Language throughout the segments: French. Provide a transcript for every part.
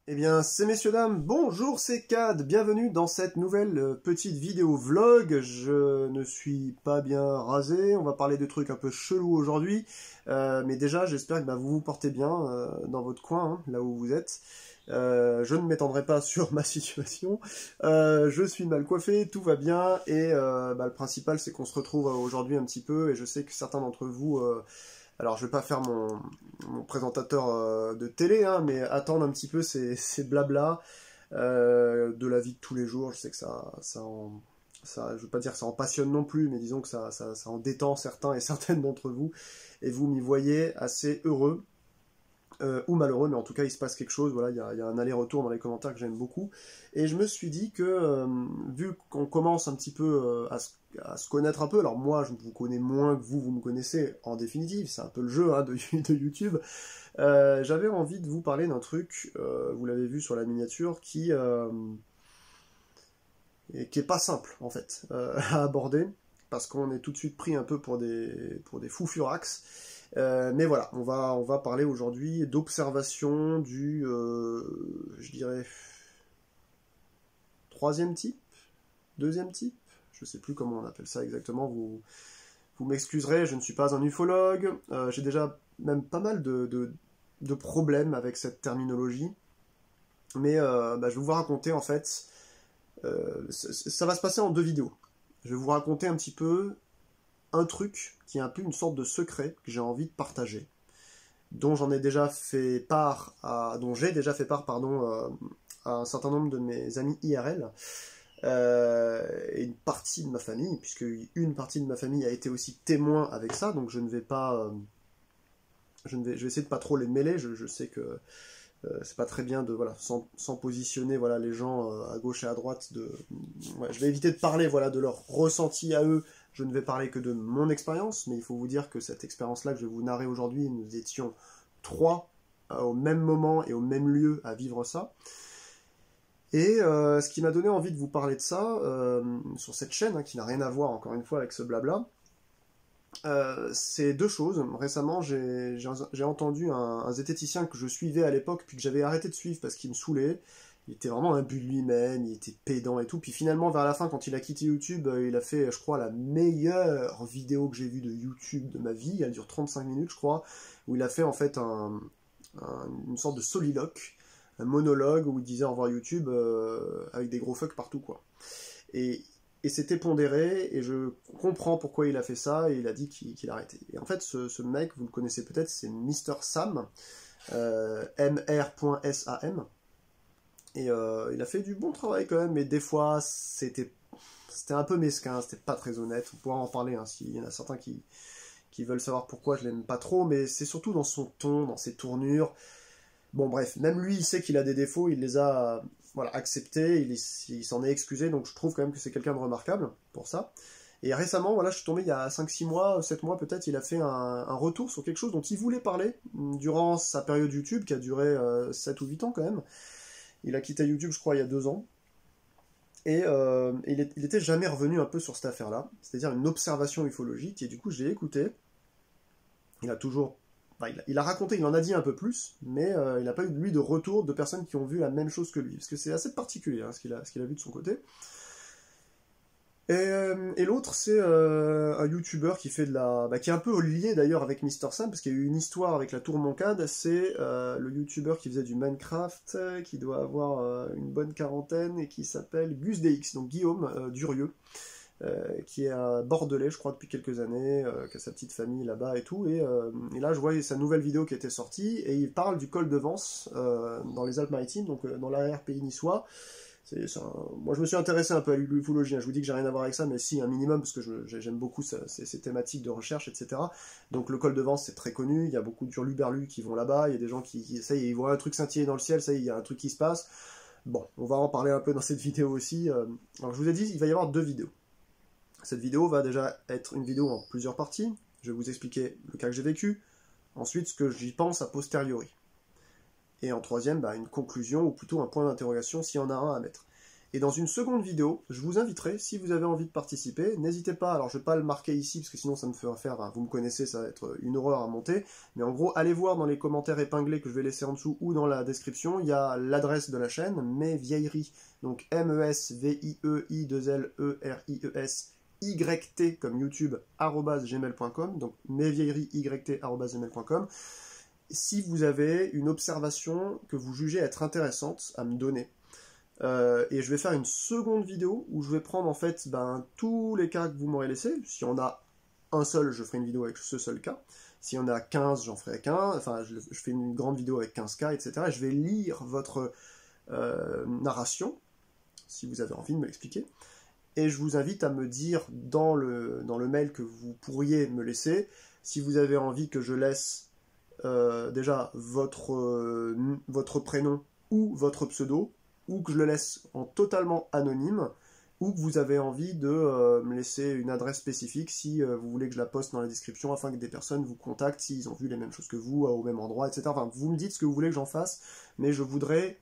Eh bien, c'est messieurs dames, bonjour, c'est Cad, bienvenue dans cette nouvelle petite vidéo vlog. Je ne suis pas bien rasé, on va parler de trucs un peu chelous aujourd'hui, mais déjà j'espère que vous vous portez bien dans votre coin, hein, là où vous êtes. Je ne m'étendrai pas sur ma situation, je suis mal coiffé, tout va bien, et le principal c'est qu'on se retrouve aujourd'hui un petit peu, et je sais que certains d'entre vous... alors, je vais pas faire mon présentateur de télé, hein, mais attendre un petit peu ces blabla de la vie de tous les jours. Je sais que je veux pas dire que ça en passionne non plus, mais disons que ça en détend certains et certaines d'entre vous. Et vous m'y voyez assez heureux. Ou malheureux, mais en tout cas il se passe quelque chose, voilà, il y a un aller-retour dans les commentaires que j'aime beaucoup, et je me suis dit que, vu qu'on commence un petit peu à se connaître un peu, alors moi je vous connais moins que vous me connaissez, en définitive, c'est un peu le jeu hein, de YouTube, j'avais envie de vous parler d'un truc, vous l'avez vu sur la miniature, qui est pas simple, en fait, à aborder, parce qu'on est tout de suite pris un peu pour des fous furax. Mais voilà, on va parler aujourd'hui d'observation du, je dirais, troisième type, deuxième type, je sais plus comment on appelle ça exactement, vous m'excuserez, je ne suis pas un ufologue, j'ai déjà même pas mal de problèmes avec cette terminologie, mais je vais vous raconter en fait, ça va se passer en deux vidéos. Je vais vous raconter un petit peu un truc qui est un peu une sorte de secret que j'ai envie de partager, dont j'ai déjà fait part, pardon, à un certain nombre de mes amis IRL, et une partie de ma famille, puisque une partie de ma famille a été aussi témoin avec ça, donc je ne vais pas, je vais essayer de pas trop les mêler, je sais que c'est pas très bien de voilà sans positionner voilà les gens à gauche et à droite je vais éviter de parler voilà de leur ressenti à eux, je ne vais parler que de mon expérience, mais il faut vous dire que cette expérience là que je vais vous narrer aujourd'hui, nous étions trois au même moment et au même lieu à vivre ça, et ce qui m'a donné envie de vous parler de ça sur cette chaîne hein, qui n'a rien à voir encore une fois avec ce blabla, c'est deux choses. Récemment, j'ai entendu un zététicien que je suivais à l'époque, puis que j'avais arrêté de suivre parce qu'il me saoulait. Il était vraiment un but de lui-même, il était pédant et tout. Puis finalement, vers la fin, quand il a quitté YouTube, il a fait, je crois, la meilleure vidéo que j'ai vue de YouTube de ma vie. Elle dure 35 minutes, je crois, où il a fait en fait une sorte de soliloque, un monologue où il disait au revoir YouTube avec des gros fucks partout, quoi. Et c'était pondéré, et je comprends pourquoi il a fait ça, et il a dit qu'il a arrêté. Et en fait, ce mec, vous le connaissez peut-être, c'est Mr. Sam, mr.sam, et il a fait du bon travail quand même, mais des fois, c'était un peu mesquin, c'était pas très honnête, on pourra en parler, hein, s'il y en a certains qui veulent savoir pourquoi je l'aime pas trop, mais c'est surtout dans son ton, dans ses tournures. Bon bref, même lui il sait qu'il a des défauts, il les a voilà, acceptés, il s'en est excusé, donc je trouve quand même que c'est quelqu'un de remarquable pour ça. Et récemment, voilà, je suis tombé il y a 5-6 mois, 7 mois peut-être, il a fait un retour sur quelque chose dont il voulait parler durant sa période YouTube, qui a duré 7 ou 8 ans quand même. Il a quitté YouTube, je crois, il y a 2 ans. Et il était jamais revenu un peu sur cette affaire-là, c'est-à-dire une observation ufologique, et du coup je l'ai écouté. Il a toujours... il a raconté, il en a dit un peu plus, mais il n'a pas eu lui de retour de personnes qui ont vu la même chose que lui, parce que c'est assez particulier hein, ce qu'il a vu de son côté. Et l'autre, c'est un YouTuber qui fait qui est un peu lié d'ailleurs avec Mr. Sam, parce qu'il y a eu une histoire avec la tour Moncade, c'est le YouTuber qui faisait du Minecraft, qui doit avoir une bonne quarantaine, et qui s'appelle GusDX, donc Guillaume Durieux. Qui est à Bordelais, je crois, depuis quelques années, qui a sa petite famille là-bas et tout, et là je vois sa nouvelle vidéo qui était sortie, et il parle du col de Vence dans les Alpes-Maritimes, donc dans l'arrière-pays niçois. Moi je me suis intéressé un peu à l'ufologie, hein. Je vous dis que j'ai rien à voir avec ça, mais si, un minimum, parce que j'aime beaucoup ces thématiques de recherche, etc. Donc le col de Vence c'est très connu, il y a beaucoup de hurluberlus qui vont là-bas, il y a des gens ça y est, ils voient un truc scintiller dans le ciel, ça y est, il y a un truc qui se passe. Bon, on va en parler un peu dans cette vidéo aussi. Alors je vous ai dit, il va y avoir deux vidéos. Cette vidéo va déjà être une vidéo en plusieurs parties. Je vais vous expliquer le cas que j'ai vécu, ensuite ce que j'y pense a posteriori. Et en troisième, une conclusion, ou plutôt un point d'interrogation s'il y en a un à mettre. Et dans une seconde vidéo, je vous inviterai, si vous avez envie de participer, n'hésitez pas, alors je ne vais pas le marquer ici, parce que sinon ça me fera faire, vous me connaissez, ça va être une horreur à monter, mais en gros, allez voir dans les commentaires épinglés que je vais laisser en dessous ou dans la description, il y a l'adresse de la chaîne, Mes Vieilleries, donc MESVIEI2LERIES, YT comme YouTube, @gmail.com, donc mesvieilleriesYT@gmail.com, si vous avez une observation que vous jugez être intéressante à me donner. Et je vais faire une seconde vidéo où je vais prendre en fait tous les cas que vous m'aurez laissés. S'il y en a un seul, je ferai une vidéo avec ce seul cas. S'il y en a 15, j'en ferai 15. Enfin, je fais une grande vidéo avec 15 cas, etc. Et je vais lire votre narration, si vous avez envie de me l'expliquer. Et je vous invite à me dire dans le mail que vous pourriez me laisser, si vous avez envie que je laisse déjà votre prénom ou votre pseudo, ou que je le laisse en totalement anonyme, ou que vous avez envie de me laisser une adresse spécifique si vous voulez que je la poste dans la description afin que des personnes vous contactent s'ils ont vu les mêmes choses que vous, au même endroit, etc. Enfin, vous me dites ce que vous voulez que j'en fasse, mais je voudrais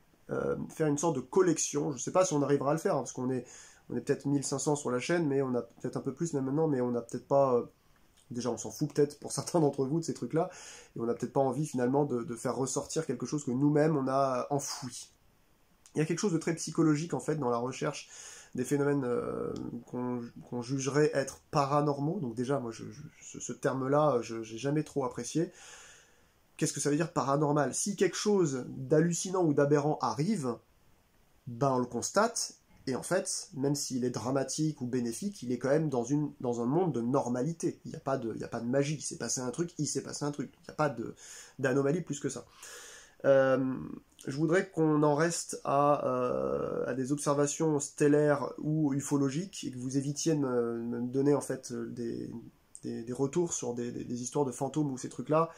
faire une sorte de collection. Je ne sais pas si on arrivera à le faire, hein, parce qu'on est peut-être 1500 sur la chaîne, mais on a peut-être un peu plus même maintenant, mais on n'a peut-être pas... déjà, on s'en fout peut-être pour certains d'entre vous de ces trucs-là, et on n'a peut-être pas envie finalement de faire ressortir quelque chose que nous-mêmes on a enfoui. Il y a quelque chose de très psychologique en fait dans la recherche des phénomènes qu'on jugerait être paranormaux. Donc déjà, moi, ce terme-là, je n'ai jamais trop apprécié. Qu'est-ce que ça veut dire paranormal? Si quelque chose d'hallucinant ou d'aberrant arrive, on le constate, et en fait, même s'il est dramatique ou bénéfique, il est quand même dans un monde de normalité. Il n'y a pas de magie. Il s'est passé un truc, il s'est passé un truc. Il n'y a pas d'anomalie plus que ça. Je voudrais qu'on en reste à des observations stellaires ou ufologiques et que vous évitiez de me donner en fait des retours sur des histoires de fantômes ou ces trucs-là.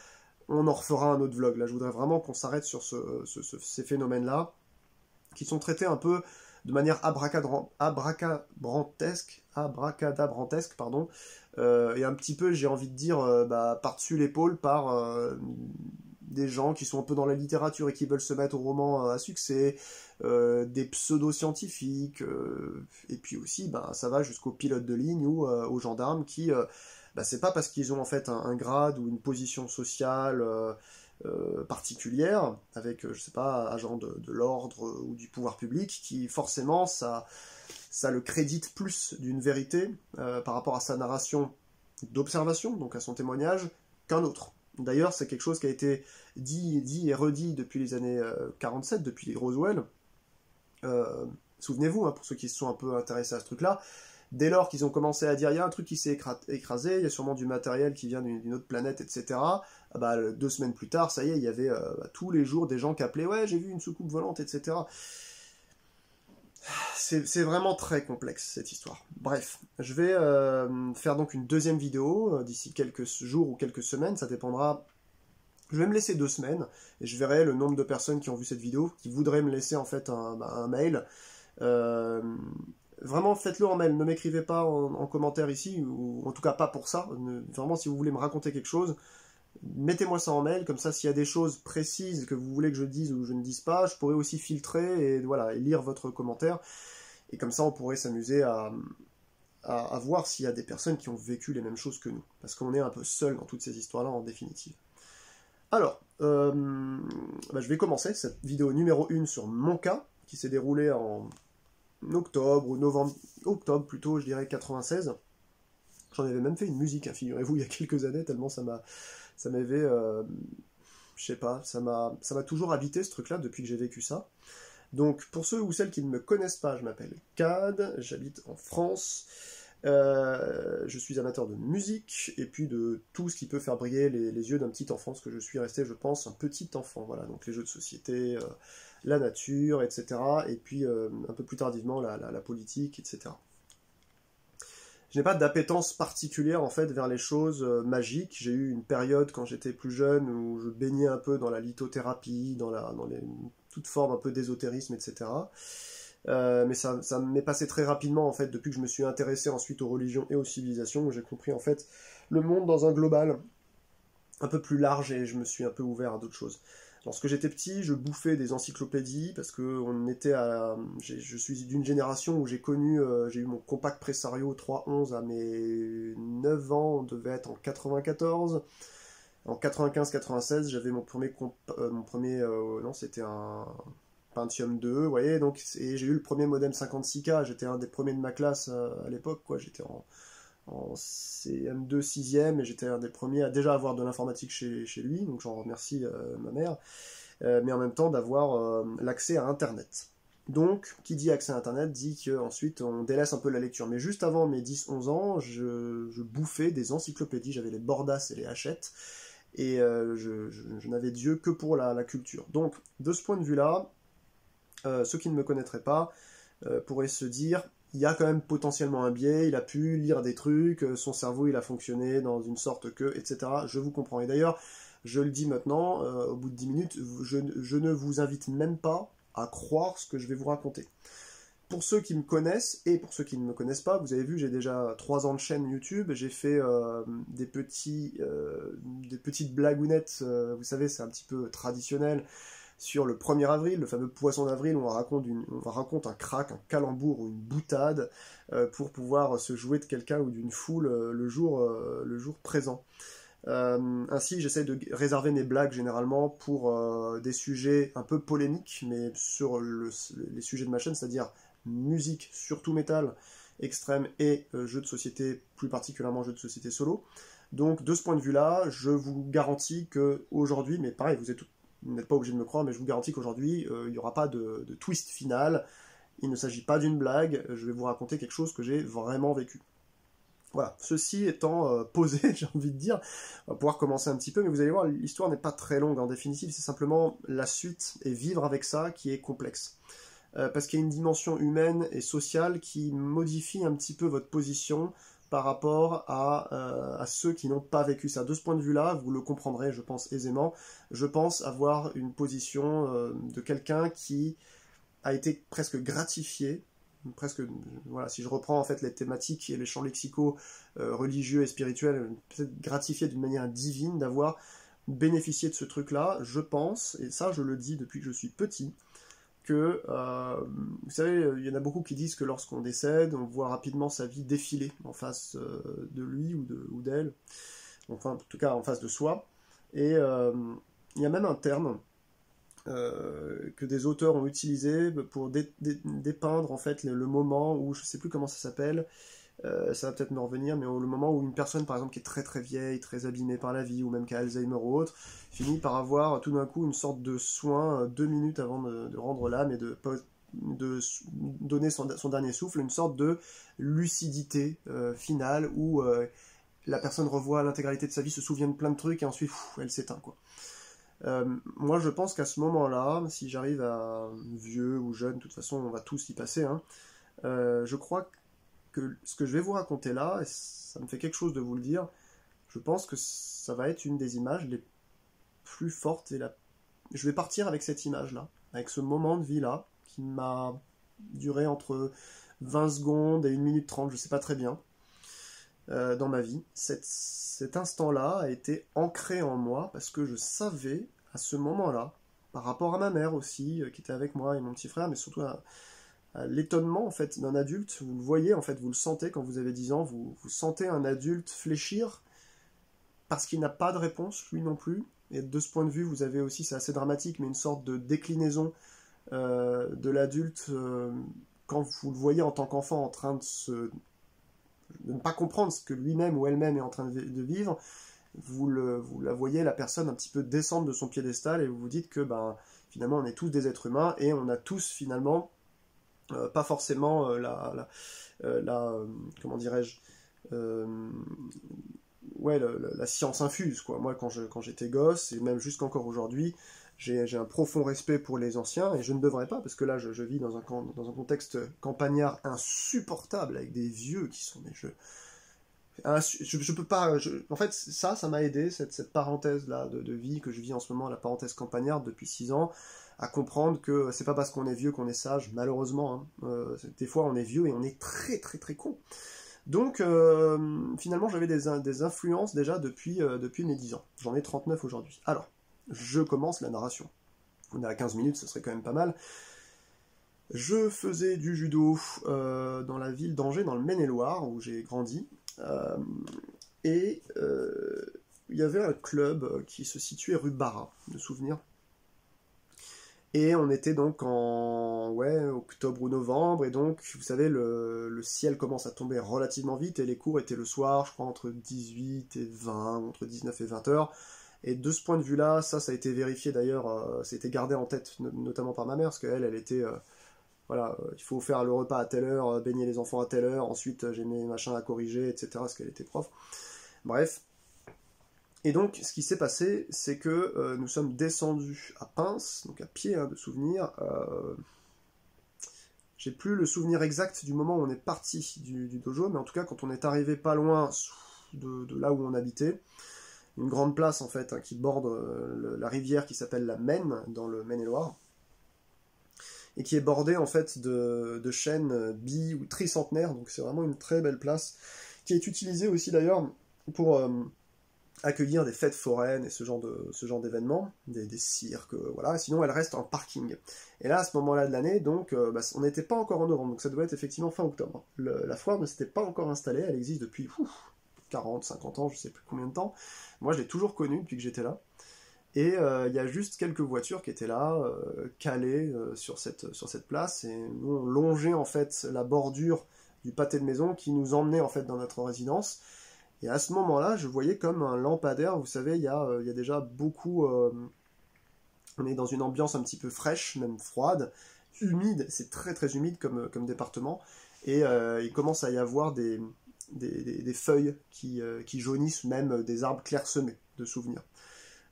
On en refera un autre vlog. Là, je voudrais vraiment qu'on s'arrête sur ces phénomènes-là qui sont traités un peu de manière abracadabrantesque, pardon, et un petit peu, j'ai envie de dire, par-dessus l'épaule par des gens qui sont un peu dans la littérature et qui veulent se mettre au roman à succès, des pseudo-scientifiques, et puis aussi, ça va jusqu'aux pilotes de ligne ou aux gendarmes qui, c'est pas parce qu'ils ont en fait un grade ou une position sociale particulière, avec, je sais pas, agent de l'ordre ou du pouvoir public, qui forcément, ça le crédite plus d'une vérité par rapport à sa narration d'observation, donc à son témoignage, qu'un autre. D'ailleurs, c'est quelque chose qui a été dit et redit depuis les années 47, depuis les Roswell. Souvenez-vous, pour ceux qui se sont un peu intéressés à ce truc-là, dès lors qu'ils ont commencé à dire il y a un truc qui s'est écrasé, il y a sûrement du matériel qui vient d'une autre planète, etc. 2 semaines plus tard, ça y est, il y avait tous les jours des gens qui appelaient ouais, j'ai vu une soucoupe volante, etc. C'est vraiment très complexe cette histoire. Bref, je vais faire donc une deuxième vidéo d'ici quelques jours ou quelques semaines, ça dépendra. Je vais me laisser 2 semaines et je verrai le nombre de personnes qui ont vu cette vidéo, qui voudraient me laisser en fait un mail. Vraiment, faites-le en mail, ne m'écrivez pas en commentaire ici, ou en tout cas pas pour ça. Vraiment, si vous voulez me raconter quelque chose, mettez-moi ça en mail, comme ça s'il y a des choses précises que vous voulez que je dise ou je ne dise pas, je pourrais aussi filtrer et voilà, et lire votre commentaire. Et comme ça, on pourrait s'amuser à voir s'il y a des personnes qui ont vécu les mêmes choses que nous. Parce qu'on est un peu seul dans toutes ces histoires-là, en définitive. Alors, je vais commencer cette vidéo numéro 1 sur mon cas, qui s'est déroulée en octobre ou novembre, octobre plutôt, je dirais 96. J'en avais même fait une musique, figurez-vous, il y a quelques années, tellement ça m'avait, je sais pas, ça m'a toujours habité ce truc-là depuis que j'ai vécu ça. Donc, pour ceux ou celles qui ne me connaissent pas, je m'appelle Cad, j'habite en France, je suis amateur de musique, et puis de tout ce qui peut faire briller les yeux d'un petit enfant, parce que je suis resté, je pense, un petit enfant, voilà, donc les jeux de société, la nature, etc., et puis un peu plus tardivement la politique, etc. Je n'ai pas d'appétence particulière en fait vers les choses magiques. J'ai eu une période quand j'étais plus jeune où je baignais un peu dans la lithothérapie, dans toute forme un peu d'ésotérisme, etc. Mais ça m'est passé très rapidement en fait depuis que je me suis intéressé ensuite aux religions et aux civilisations, où j'ai compris en fait le monde dans un global un peu plus large et je me suis un peu ouvert à d'autres choses. Lorsque j'étais petit, je bouffais des encyclopédies parce que je suis d'une génération où j'ai eu mon compact Presario 3.11 à mes 9 ans, on devait être en 94. En 95-96, j'avais non, c'était un Pentium 2, vous voyez, donc, et j'ai eu le premier modem 56K, j'étais un des premiers de ma classe à l'époque, quoi, j'étais en CM2 6e et j'étais un des premiers à déjà avoir de l'informatique chez lui, donc j'en remercie ma mère, mais en même temps d'avoir l'accès à Internet. Donc, qui dit accès à Internet dit qu'ensuite on délaisse un peu la lecture. Mais juste avant mes 10-11 ans, je bouffais des encyclopédies, j'avais les Bordas et les Hachette, et je n'avais d'yeux que pour la culture. Donc, de ce point de vue-là, ceux qui ne me connaîtraient pas pourraient se dire, il y a quand même potentiellement un biais, il a pu lire des trucs, son cerveau il a fonctionné dans une sorte que, etc. Je vous comprends. Et d'ailleurs, je le dis maintenant, au bout de 10 minutes, je ne vous invite même pas à croire ce que je vais vous raconter. Pour ceux qui me connaissent, et pour ceux qui ne me connaissent pas, vous avez vu, j'ai déjà 3 ans de chaîne YouTube, j'ai fait des petites blagounettes, vous savez, c'est un petit peu traditionnel, sur le 1er avril, le fameux poisson d'avril, où on raconte un crack, un calembour ou une boutade pour pouvoir se jouer de quelqu'un ou d'une foule le jour présent. Ainsi, j'essaie de réserver mes blagues généralement pour des sujets un peu polémiques, mais sur les sujets de ma chaîne, c'est-à-dire musique, surtout métal, extrême et jeux de société, plus particulièrement jeux de société solo. Donc de ce point de vue-là, je vous garantis qu'aujourd'hui, mais pareil, vous n'êtes pas obligé de me croire, mais je vous garantis qu'aujourd'hui, il n'y aura pas de twist final, il ne s'agit pas d'une blague, je vais vous raconter quelque chose que j'ai vraiment vécu. Voilà, ceci étant posé, j'ai envie de dire, on va pouvoir commencer un petit peu, mais vous allez voir, l'histoire n'est pas très longue en définitive, c'est simplement la suite et vivre avec ça qui est complexe. Parce qu'il y a une dimension humaine et sociale qui modifie un petit peu votre position par rapport à ceux qui n'ont pas vécu ça. De ce point de vue-là, vous le comprendrez, je pense, aisément. Je pense avoir une position de quelqu'un qui a été presque gratifié, voilà, si je reprends en fait les thématiques et les champs lexicaux religieux et spirituels, peut-être gratifié d'une manière divine d'avoir bénéficié de ce truc-là. Je pense, et ça je le dis depuis que je suis petit, que, vous savez, il y en a beaucoup qui disent que lorsqu'on décède, on voit rapidement sa vie défiler en face de lui ou d'elle, enfin en tout cas en face de soi, et il y a même un terme que des auteurs ont utilisé pour dépeindre en fait le moment où, je sais plus comment ça s'appelle, ça va peut-être me revenir, mais le moment où une personne par exemple qui est très très vieille, très abîmée par la vie, ou même qui a Alzheimer ou autre, finit par avoir tout d'un coup une sorte de soin 2 minutes avant de rendre l'âme et de donner son dernier souffle, une sorte de lucidité finale où la personne revoit l'intégralité de sa vie, se souvient de plein de trucs et ensuite elle s'éteint quoi. Moi je pense qu'à ce moment-là, si j'arrive à vieux ou jeune, de toute façon on va tous y passer, hein, je crois que ce que je vais vous raconter là, et ça me fait quelque chose de vous le dire, je pense que ça va être une des images les plus fortes, je vais partir avec cette image-là, avec ce moment de vie-là, qui m'a duré entre 20 secondes et 1 minute 30, je sais pas très bien, dans ma vie. Cet instant-là a été ancré en moi, parce que je savais, à ce moment-là, par rapport à ma mère aussi, qui était avec moi, et mon petit frère, mais surtout à l'étonnement en fait d'un adulte, vous le voyez en fait, vous le sentez quand vous avez 10 ans, vous sentez un adulte fléchir parce qu'il n'a pas de réponse, lui non plus, et de ce point de vue vous avez aussi, c'est assez dramatique, mais une sorte de déclinaison de l'adulte quand vous le voyez en tant qu'enfant en train de ne pas comprendre ce que lui-même ou elle-même est en train de vivre, vous la voyez, la personne un petit peu descendre de son piédestal et vous vous dites que finalement on est tous des êtres humains et on a tous finalement pas forcément comment dirais-je, ouais, la science infuse, quoi. Moi, quand j'étais gosse, et même jusqu'encore aujourd'hui, j'ai un profond respect pour les anciens, et je ne devrais pas, parce que là, je vis dans un contexte campagnard insupportable, avec des vieux qui sont des jeux. Je peux pas. En fait, ça m'a aidé, cette parenthèse-là de vie que je vis en ce moment, la parenthèse campagnarde depuis 6 ans, à comprendre que c'est pas parce qu'on est vieux qu'on est sage, malheureusement. Hein. Des fois, on est vieux et on est très très très con. Donc, finalement, j'avais des influences déjà depuis mes 10 ans. J'en ai 39 aujourd'hui. Alors, je commence la narration. On est à 15 minutes, ce serait quand même pas mal. Je faisais du judo dans la ville d'Angers, dans le Maine-et-Loire, où j'ai grandi. Il y avait un club qui se situait rue Barra, de souvenir. Et on était donc en octobre ou novembre, et donc, vous savez, le ciel commence à tomber relativement vite, et les cours étaient le soir, je crois, entre 18 et 20, entre 19 et 20 heures. Et de ce point de vue-là, ça a été vérifié d'ailleurs, ça a été gardé en tête, notamment par ma mère, parce qu'elle, elle était... il faut faire le repas à telle heure, baigner les enfants à telle heure, ensuite j'ai mes machins à corriger, etc., parce qu'elle était prof. Bref. Et donc, ce qui s'est passé, c'est que nous sommes descendus à Pince, donc à pied, de souvenir. J'ai plus le souvenir exact du moment où on est parti du dojo, mais en tout cas, quand on est arrivé pas loin de là où on habitait, une grande place en fait, qui borde la rivière qui s'appelle la Maine, dans le Maine-et-Loire, et qui est bordée en fait de chênes ou tricentenaires, donc c'est vraiment une très belle place, qui est utilisée aussi d'ailleurs pour accueillir des fêtes foraines et ce genre d'événements, des cirques, voilà. Sinon elle reste en parking. Et là, à ce moment-là de l'année, donc, on n'était pas encore en novembre, donc ça doit être effectivement fin octobre. La foire ne s'était pas encore installée, elle existe depuis 40, 50 ans, je sais plus combien de temps. Moi, je l'ai toujours connue depuis que j'étais là. Et il y a juste quelques voitures qui étaient là, calées sur cette place, et nous on longeait en fait la bordure du pâté de maison qui nous emmenait en fait dans notre résidence. Et à ce moment-là, je voyais comme un lampadaire, vous savez, il y a déjà beaucoup... on est dans une ambiance un petit peu fraîche, même froide, humide, c'est très très humide comme département, et il commence à y avoir des feuilles qui jaunissent, même des arbres clairsemés, de souvenirs.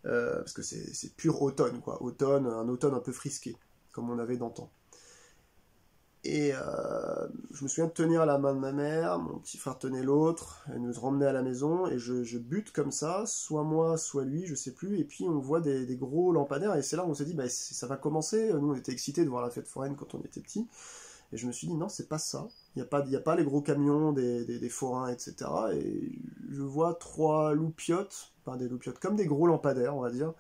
Parce que c'est pur automne, quoi. Un automne un peu frisqué, comme on avait d'antan. Et je me souviens de tenir la main de ma mère, mon petit frère tenait l'autre, elle nous ramenait à la maison, et je bute comme ça, soit moi, soit lui, je sais plus, et puis on voit des gros lampadaires, et c'est là où on s'est dit, ça va commencer. Nous on était excités de voir la fête foraine quand on était petits, et je me suis dit, non, c'est pas ça, il n'y a pas les gros camions des forains, etc., et je vois trois loupiottes, enfin des loupiottes, comme des gros lampadaires, on va dire.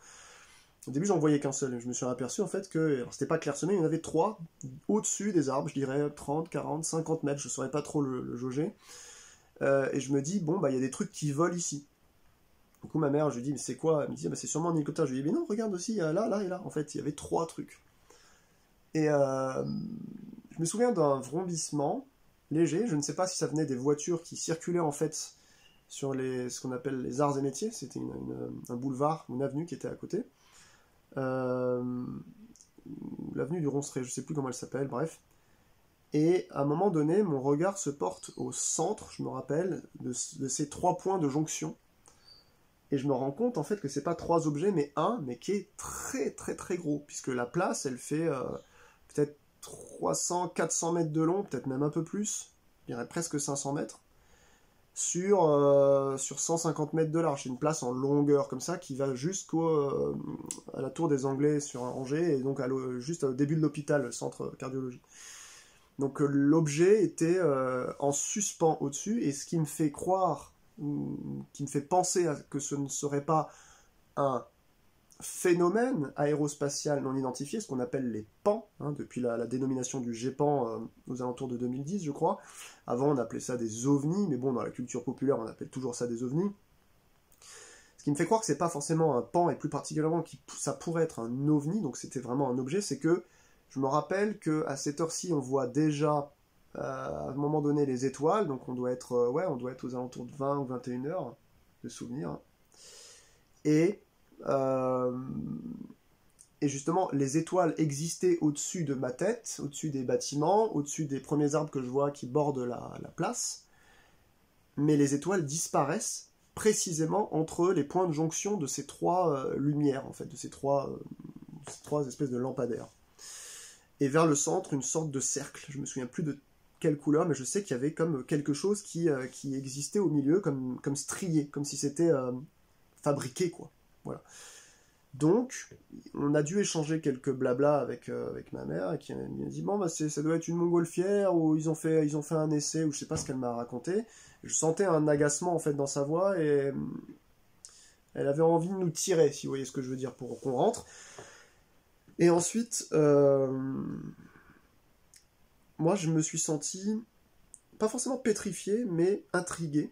Au début, j'en voyais qu'un seul. Je me suis aperçu en fait que, alors c'était pas clairsemé, il y en avait trois au-dessus des arbres, je dirais 30, 40, 50 mètres, je saurais pas trop le jauger. Et je me dis, bon, il y a des trucs qui volent ici. Du coup, ma mère, je lui dis, mais c'est quoi? Elle me dit, c'est sûrement un hélicoptère. Je lui dis, mais non, regarde aussi, là et là. En fait, il y avait trois trucs. Et je me souviens d'un vrombissement léger, je ne sais pas si ça venait des voitures qui circulaient en fait sur ce qu'on appelle les arts et métiers, c'était un boulevard, une avenue qui était à côté. L'avenue du Ronceret, je sais plus comment elle s'appelle, bref. Et à un moment donné, mon regard se porte au centre, je me rappelle, de ces trois points de jonction. Et je me rends compte en fait que c'est pas trois objets, mais mais qui est très très très gros, puisque la place, elle fait peut-être 300, 400 mètres de long, peut-être même un peu plus, je dirais presque 500 mètres. Sur 150 mètres de large. C'est une place en longueur comme ça qui va à la tour des Anglais sur Angers, et donc juste au début de l'hôpital, le centre cardiologie. Donc l'objet était en suspens au-dessus, et ce qui me fait croire, qui me fait penser que ce ne serait pas un phénomène aérospatial non identifié, ce qu'on appelle les PAN, depuis la dénomination du GEPAN aux alentours de 2010, je crois. Avant, on appelait ça des ovnis, mais bon, dans la culture populaire, on appelle toujours ça des ovnis. Ce qui me fait croire que c'est pas forcément un PAN, et plus particulièrement que ça pourrait être un ovni, donc c'était vraiment un objet, c'est que je me rappelle qu'à cette heure-ci, on voit déjà, à un moment donné, les étoiles, donc on doit être aux alentours de 20 ou 21 heures, de souvenirs. Et justement, les étoiles existaient au-dessus de ma tête, au-dessus des bâtiments, au-dessus des premiers arbres que je vois qui bordent la place. Mais les étoiles disparaissent précisément entre les points de jonction de ces trois lumières, en fait, de ces trois espèces de lampadaires. Et vers le centre, une sorte de cercle. Je me souviens plus de quelle couleur, mais je sais qu'il y avait comme quelque chose qui existait au milieu, comme strié, comme si c'était fabriqué, quoi. Voilà. Donc, on a dû échanger quelques blabla avec ma mère, qui m'a dit, bon, ça doit être une montgolfière, ou ils ont fait un essai, ou je sais pas ce qu'elle m'a raconté. Je sentais un agacement, en fait, dans sa voix, et Elle avait envie de nous tirer, si vous voyez ce que je veux dire, pour qu'on rentre. Et ensuite, moi je me suis senti, pas forcément pétrifié, mais intrigué.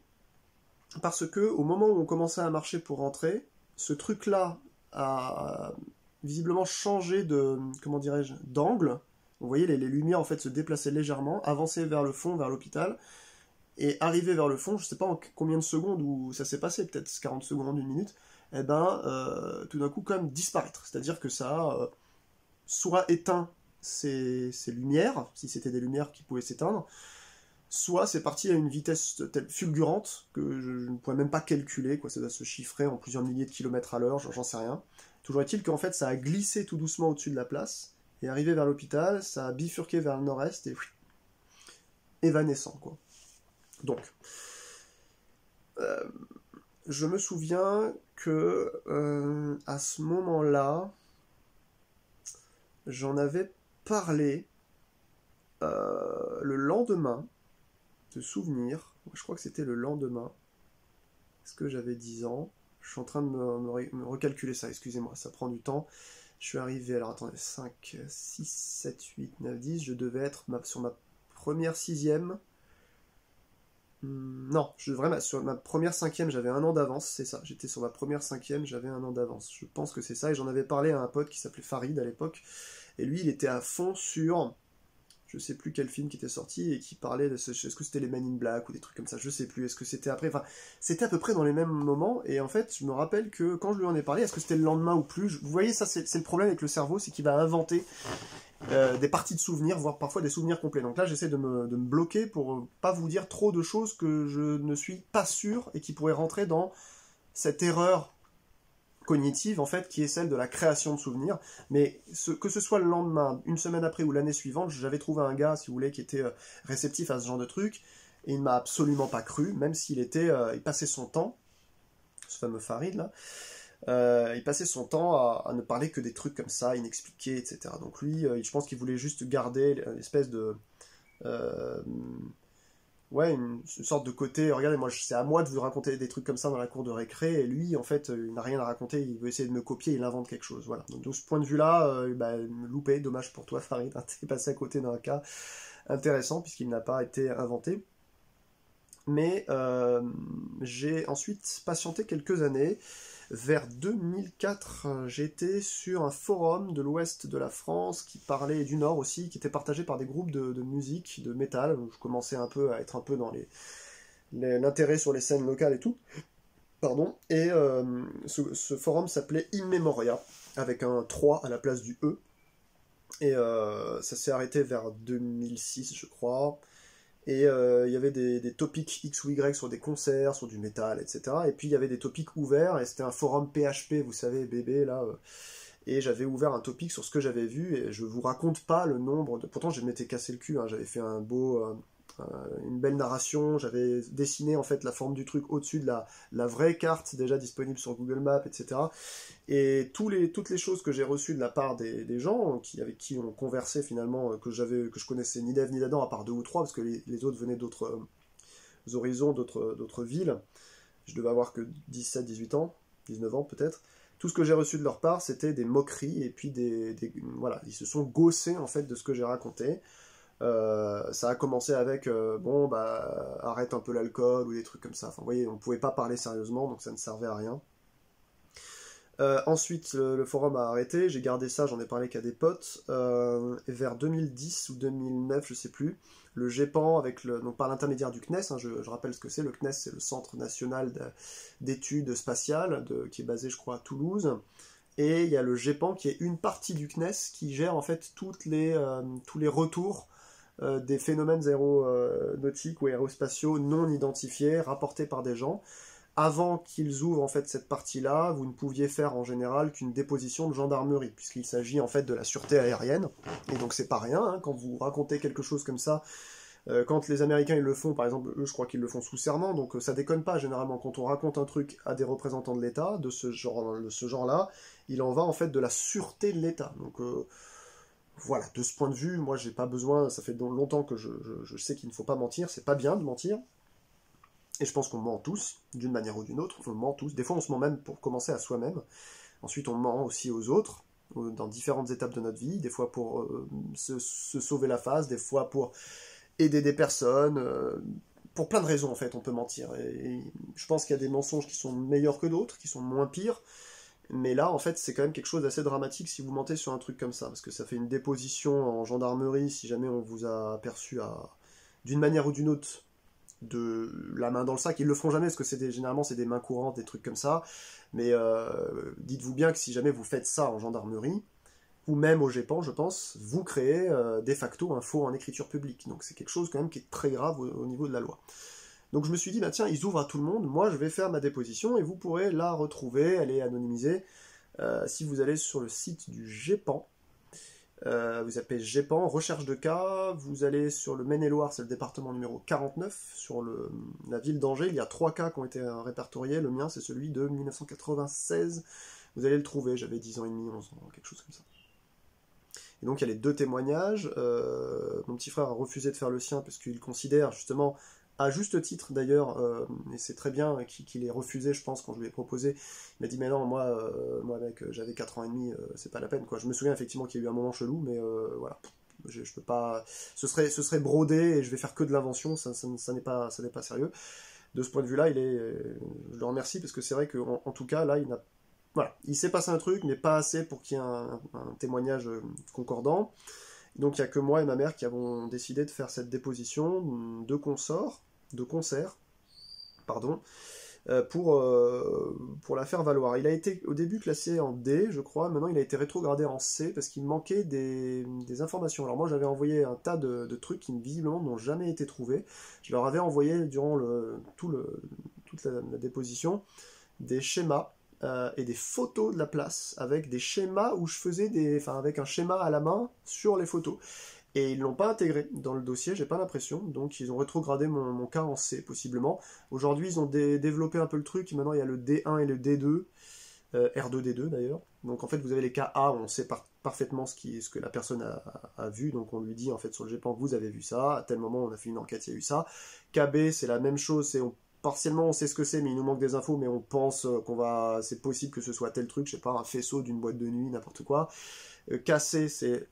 Parce que au moment où on commençait à marcher pour rentrer, ce truc-là a visiblement changé de, comment dirais-je, d'angle. Vous voyez, les lumières en fait se déplaçaient légèrement, avançaient vers le fond, vers l'hôpital, et arrivaient vers le fond, je sais pas en combien de secondes où ça s'est passé, peut-être 40 secondes, une minute, et tout d'un coup comme disparaître. C'est-à-dire que ça a soit éteint ces lumières, si c'était des lumières qui pouvaient s'éteindre, soit c'est parti à une vitesse telle fulgurante que je ne pouvais même pas calculer, quoi, ça doit se chiffrer en plusieurs milliers de kilomètres à l'heure, j'en sais rien. Toujours est-il qu'en fait ça a glissé tout doucement au-dessus de la place, et arrivé vers l'hôpital, ça a bifurqué vers le nord-est, et évanescent, quoi. Donc, je me souviens que à ce moment-là, j'en avais parlé le lendemain, de souvenir, je crois que c'était le lendemain, est-ce que j'avais 10 ans? Je suis en train de me recalculer ça, excusez-moi, ça prend du temps. Je suis arrivé, alors attendez, 5, 6, 7, 8, 9, 10, je devais être sur ma première sixième. Non, sur ma première cinquième, j'avais un an d'avance, c'est ça. J'étais sur ma première cinquième, j'avais un an d'avance. Je pense que c'est ça, et j'en avais parlé à un pote qui s'appelait Farid à l'époque, et lui, il était à fond sur, je sais plus quel film qui était sorti, et qui parlait de est-ce que c'était les Men in Black, ou des trucs comme ça, je sais plus, est-ce que c'était après, enfin, c'était à peu près dans les mêmes moments, et en fait, je me rappelle que quand je lui en ai parlé, est-ce que c'était le lendemain ou plus, vous voyez, ça, c'est le problème avec le cerveau, c'est qu'il va inventer des parties de souvenirs, voire parfois des souvenirs complets. Donc là, j'essaie de me bloquer pour pas vous dire trop de choses que je ne suis pas sûr et qui pourraient rentrer dans cette erreur cognitive, en fait, qui est celle de la création de souvenirs. Mais que ce soit le lendemain, une semaine après ou l'année suivante, j'avais trouvé un gars, si vous voulez, qui était réceptif à ce genre de truc, et il m'a absolument pas cru, même s'il il passait son temps, ce fameux Farid là, il passait son temps à ne parler que des trucs comme ça, inexpliqués, etc. Donc lui, je pense qu'il voulait juste garder une espèce de... ouais, une sorte de côté, regardez, moi, c'est à moi de vous raconter des trucs comme ça dans la cour de récré, et lui, en fait, il n'a rien à raconter, il veut essayer de me copier, il invente quelque chose, voilà. Donc de ce point de vue-là, loupé, dommage pour toi, Farid, hein, t'es passé à côté d'un cas intéressant, puisqu'il n'a pas été inventé. Mais j'ai ensuite patienté quelques années. Vers 2004, j'étais sur un forum de l'ouest de la France qui parlait du nord aussi, qui était partagé par des groupes de musique, de métal, où je commençais un peu à être un peu dans l'intérêt sur les scènes locales et tout. Pardon. Et ce forum s'appelait In Memoria, avec un 3 à la place du E. Et ça s'est arrêté vers 2006, je crois. Et il y avait des topics X ou Y sur des concerts, sur du métal, etc. Et puis il y avait des topics ouverts, et c'était un forum PHP, vous savez, bébé, là. Et j'avais ouvert un topic sur ce que j'avais vu, et je vous raconte pas le nombre de... Pourtant, je m'étais cassé le cul, hein, j'avais fait une belle narration, j'avais dessiné en fait la forme du truc au-dessus de la vraie carte déjà disponible sur Google Maps, etc. Et toutes les choses que j'ai reçues de la part des gens avec qui on conversait finalement, que je connaissais ni d'Ève ni d'Adam, à part 2 ou 3, parce que les autres venaient d'autres horizons, d'autres villes. Je devais avoir que 17, 18 ans, 19 ans peut-être. Tout ce que j'ai reçu de leur part, c'était des moqueries, et puis voilà, ils se sont gaussés en fait de ce que j'ai raconté. Ça a commencé avec arrête un peu l'alcool ou des trucs comme ça. Enfin, vous voyez, on ne pouvait pas parler sérieusement, donc ça ne servait à rien. Ensuite, le forum a arrêté, j'ai gardé ça, j'en ai parlé qu'à des potes. Et vers 2010 ou 2009, je sais plus, le GEPAN, donc par l'intermédiaire du CNES, hein, je rappelle ce que c'est. Le CNES, c'est le Centre National d'études spatiales, qui est basé, je crois, à Toulouse. Et il y a le GEPAN, qui est une partie du CNES, qui gère en fait tous les retours des phénomènes aéronautiques ou aérospatiaux non identifiés, rapportés par des gens. Avant qu'ils ouvrent en fait cette partie-là, vous ne pouviez faire en général qu'une déposition de gendarmerie, puisqu'il s'agit en fait de la sûreté aérienne. Et donc c'est pas rien, hein, quand vous racontez quelque chose comme ça, quand les Américains ils le font, par exemple, eux je crois qu'ils le font sous serment, donc ça déconne pas généralement. Quand on raconte un truc à des représentants de l'État, de ce genre-là, il en va en fait de la sûreté de l'État. Donc voilà, de ce point de vue, moi j'ai pas besoin, ça fait longtemps que je sais qu'il ne faut pas mentir, c'est pas bien de mentir. Et je pense qu'on ment tous, d'une manière ou d'une autre, on ment tous. Des fois, on se ment même pour commencer à soi-même. Ensuite, on ment aussi aux autres, dans différentes étapes de notre vie. Des fois pour se sauver la face, des fois pour aider des personnes. Pour plein de raisons, en fait, on peut mentir. Et je pense qu'il y a des mensonges qui sont meilleurs que d'autres, qui sont moins pires. Mais là, en fait, c'est quand même quelque chose d'assez dramatique si vous mentez sur un truc comme ça. Parce que ça fait une déposition en gendarmerie si jamais on vous a aperçu d'une manière ou d'une autre de la main dans le sac. Ils le feront jamais parce que généralement c'est des mains courantes, des trucs comme ça. Mais dites-vous bien que si jamais vous faites ça en gendarmerie, ou même au GEPAN, je pense, vous créez de facto un faux en écriture publique. Donc c'est quelque chose quand même qui est très grave au niveau de la loi. Donc je me suis dit, bah tiens, ils ouvrent à tout le monde, moi je vais faire ma déposition et vous pourrez la retrouver, elle est anonymisée. Si vous allez sur le site du GEPAN, vous appelez GEPAN, recherche de cas, vous allez sur le Maine-et-Loire, c'est le département numéro 49, sur la ville d'Angers, il y a 3 cas qui ont été répertoriés, le mien c'est celui de 1996, vous allez le trouver, j'avais 10 ans et demi, 11 ans, quelque chose comme ça. Et donc il y a les 2 témoignages, mon petit frère a refusé de faire le sien parce qu'il considère justement, à juste titre d'ailleurs, et c'est très bien qu'il ait refusé, je pense, quand je lui ai proposé. Il m'a dit, mais non, moi mec, j'avais 4 ans et demi, c'est pas la peine, quoi. Je me souviens effectivement qu'il y a eu un moment chelou, mais voilà, je peux pas. Ce serait brodé et je vais faire que de l'invention, ça n'est pas sérieux. De ce point de vue-là, je le remercie parce que c'est vrai qu'en tout cas, là, voilà, il s'est passé un truc, mais pas assez pour qu'il y ait un témoignage concordant. Donc il n'y a que moi et ma mère qui avons décidé de faire cette déposition de concert, pardon, pour la faire valoir. Il a été au début classé en D, je crois, maintenant il a été rétrogradé en C parce qu'il manquait des informations. Alors moi j'avais envoyé un tas de trucs qui visiblement n'ont jamais été trouvés. Je leur avais envoyé durant toute la déposition des schémas et des photos de la place avec des schémas où je faisais avec un schéma à la main sur les photos. Et ils ne l'ont pas intégré dans le dossier, j'ai pas l'impression, donc ils ont rétrogradé mon cas en C, possiblement. Aujourd'hui, ils ont développé un peu le truc, maintenant il y a le D1 et le D2, R2D2 d'ailleurs. Donc en fait, vous avez les cas A, où on sait parfaitement ce que la personne a vu, donc on lui dit en fait sur le GEPAN, vous avez vu ça, à tel moment on a fait une enquête, il y a eu ça. KB, c'est la même chose, partiellement on sait ce que c'est, mais il nous manque des infos, mais on pense c'est possible que ce soit tel truc, je sais pas, un faisceau d'une boîte de nuit, n'importe quoi. KC, c'est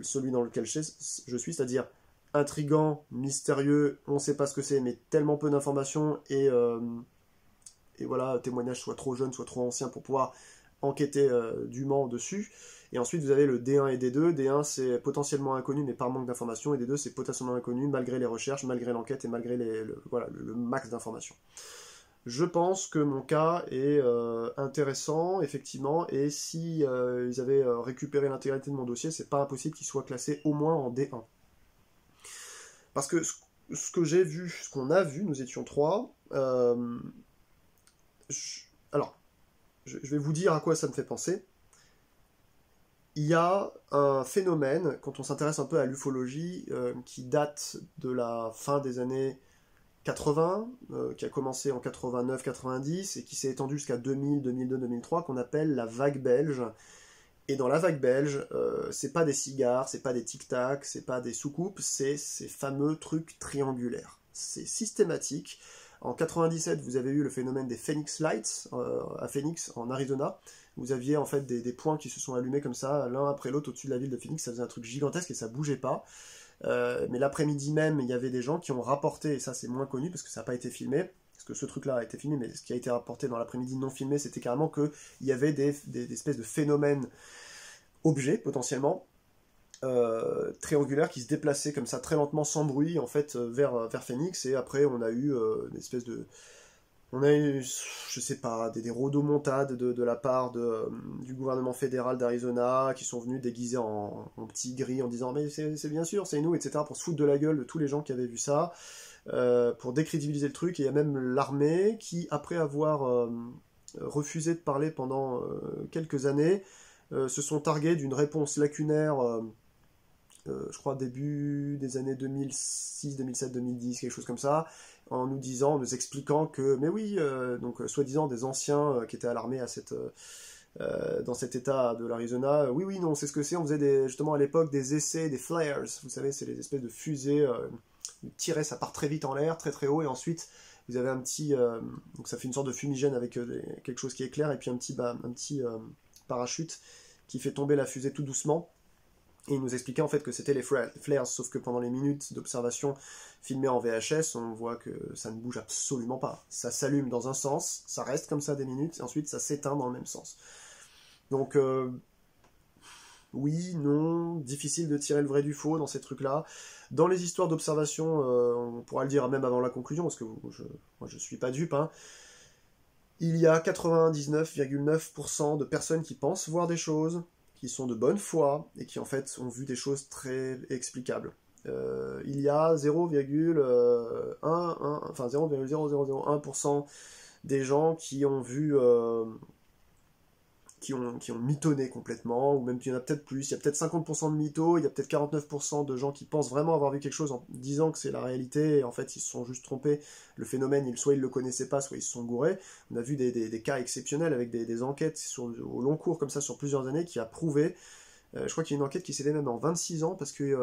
celui dans lequel je suis, c'est-à-dire intriguant, mystérieux, on ne sait pas ce que c'est, mais tellement peu d'informations, et voilà, témoignage soit trop jeune, soit trop ancien pour pouvoir enquêter dûment dessus. Et ensuite, vous avez le D1 et D2. D1, c'est potentiellement inconnu, mais par manque d'informations, et D2, c'est potentiellement inconnu, malgré les recherches, malgré l'enquête, et malgré le max d'informations. Je pense que mon cas est intéressant, effectivement, et si ils avaient récupéré l'intégralité de mon dossier, c'est pas impossible qu'il soit classé au moins en D1. Parce que ce que j'ai vu, ce qu'on a vu, nous étions 3, alors, je vais vous dire à quoi ça me fait penser. Il y a un phénomène, quand on s'intéresse un peu à l'ufologie, qui date de la fin des années 80, qui a commencé en 89-90 et qui s'est étendu jusqu'à 2000, 2002, 2003, qu'on appelle la vague belge. Et dans la vague belge, c'est pas des cigares, c'est pas des tic-tac, c'est pas des soucoupes, c'est ces fameux trucs triangulaires. C'est systématique. En 97, vous avez eu le phénomène des Phoenix Lights à Phoenix, en Arizona. Vous aviez en fait des points qui se sont allumés comme ça, l'un après l'autre au-dessus de la ville de Phoenix. Ça faisait un truc gigantesque et ça bougeait pas. Mais l'après-midi même, il y avait des gens qui ont rapporté, et ça c'est moins connu parce que ça n'a pas été filmé, parce que ce truc-là a été filmé, mais ce qui a été rapporté dans l'après-midi non filmé, c'était carrément qu'il y avait des espèces de phénomènes objets, potentiellement, triangulaires qui se déplaçaient comme ça très lentement, sans bruit, en fait, vers Phoenix, et après on a eu une espèce de... On a eu, je sais pas, des rodomontades de la part du gouvernement fédéral d'Arizona qui sont venus déguisés en petits gris en disant mais c'est bien sûr, c'est nous, etc. pour se foutre de la gueule de tous les gens qui avaient vu ça, pour décrédibiliser le truc. Et il y a même l'armée qui, après avoir refusé de parler pendant quelques années, se sont targués d'une réponse lacunaire, je crois début des années 2006, 2007, 2010, quelque chose comme ça, en nous expliquant que, mais oui, donc soi-disant des anciens qui étaient à l'armée dans cet état de l'Arizona, oui, non, c'est ce que c'est, on faisait justement à l'époque des essais, des flares, vous savez, c'est les espèces de fusées, tirer, ça part très vite en l'air, très très haut, et ensuite vous avez un petit... donc ça fait une sorte de fumigène avec quelque chose qui éclaire, et puis un petit parachute qui fait tomber la fusée tout doucement. Et il nous expliquait en fait que c'était les flares, sauf que pendant les minutes d'observation filmées en VHS, on voit que ça ne bouge absolument pas. Ça s'allume dans un sens, ça reste comme ça des minutes, et ensuite ça s'éteint dans le même sens. Donc, oui, non, difficile de tirer le vrai du faux dans ces trucs-là. Dans les histoires d'observation, on pourra le dire même avant la conclusion, parce que moi je suis pas dupe, hein. Il y a 99,9% de personnes qui pensent voir des choses, qui sont de bonne foi, et qui en fait ont vu des choses très explicables. Il y a 0,0001% des gens qui ont vu... qui ont mitonné complètement, ou même il y en a peut-être plus, il y a peut-être 50% de mythos, il y a peut-être 49% de gens qui pensent vraiment avoir vu quelque chose en disant que c'est la réalité, et en fait ils se sont juste trompés, le phénomène, soit ils le connaissaient pas, soit ils se sont gourés. On a vu des cas exceptionnels avec des enquêtes au long cours comme ça sur plusieurs années qui a prouvé, je crois qu'il y a une enquête qui s'est déroulée en 26 ans, parce qu'il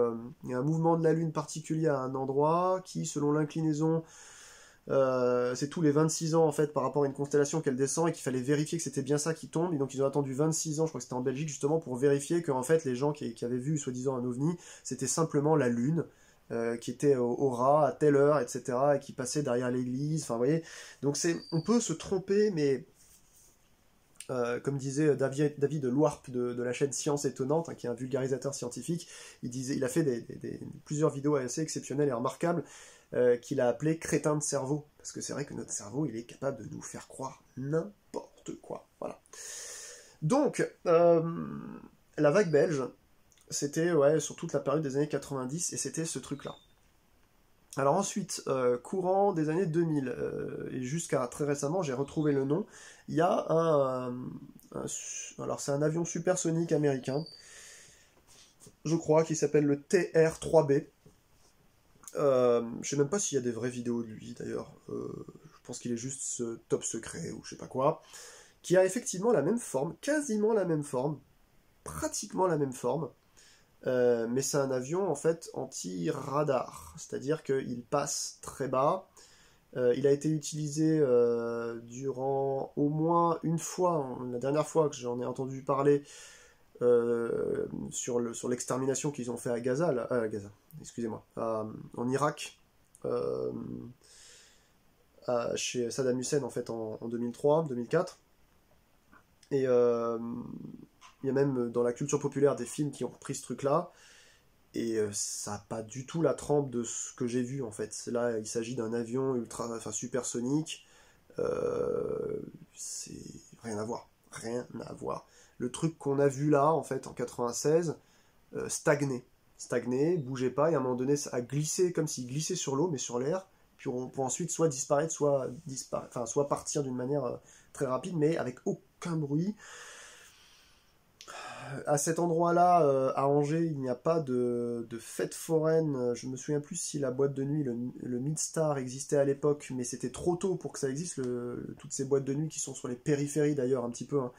y a un mouvement de la Lune particulier à un endroit qui, selon l'inclinaison, c'est tous les 26 ans en fait par rapport à une constellation qu'elle descend, et qu'il fallait vérifier que c'était bien ça qui tombe, et donc ils ont attendu 26 ans, je crois que c'était en Belgique justement, pour vérifier que en fait les gens qui avaient vu soi-disant un ovni, c'était simplement la Lune qui était au ras à telle heure, etc., et qui passait derrière l'église, enfin vous voyez, donc on peut se tromper, mais comme disait David Louarp de la chaîne Science Étonnante, hein, qui est un vulgarisateur scientifique, il a fait plusieurs vidéos assez exceptionnelles et remarquables, qu'il a appelé crétin de cerveau, parce que c'est vrai que notre cerveau, il est capable de nous faire croire n'importe quoi. Voilà. Donc, la vague belge, c'était sur toute la période des années 90, et c'était ce truc-là. Alors ensuite, courant des années 2000, et jusqu'à très récemment, j'ai retrouvé le nom, il y a alors c'est un avion supersonique américain, je crois, qui s'appelle le TR-3B. Je sais même pas s'il y a des vraies vidéos de lui d'ailleurs, je pense qu'il est juste top secret ou je sais pas quoi, qui a effectivement la même forme, quasiment la même forme, pratiquement la même forme, mais c'est un avion en fait anti-radar, c'est-à-dire qu'il passe très bas. Il a été utilisé durant au moins une fois, la dernière fois que j'en ai entendu parler, sur l'extermination qu'ils ont fait à Gaza, excusez-moi, en Irak, chez Saddam Hussein en fait en 2003, 2004. Et il y a même dans la culture populaire des films qui ont repris ce truc-là, et ça n'a pas du tout la trempe de ce que j'ai vu en fait. Là, il s'agit d'un avion supersonique, c'est rien à voir, rien à voir. Le truc qu'on a vu là, en fait, en 96, stagnait, bougeait pas, et à un moment donné, ça a glissé comme s'il glissait sur l'eau, mais sur l'air, puis on peut ensuite soit disparaître, soit partir d'une manière très rapide, mais avec aucun bruit. À cet endroit-là, à Angers, il n'y a pas de fête foraine. Je me souviens plus si la boîte de nuit, le Midstar, existait à l'époque, mais c'était trop tôt pour que ça existe. Toutes ces boîtes de nuit qui sont sur les périphéries d'ailleurs, un petit peu, hein,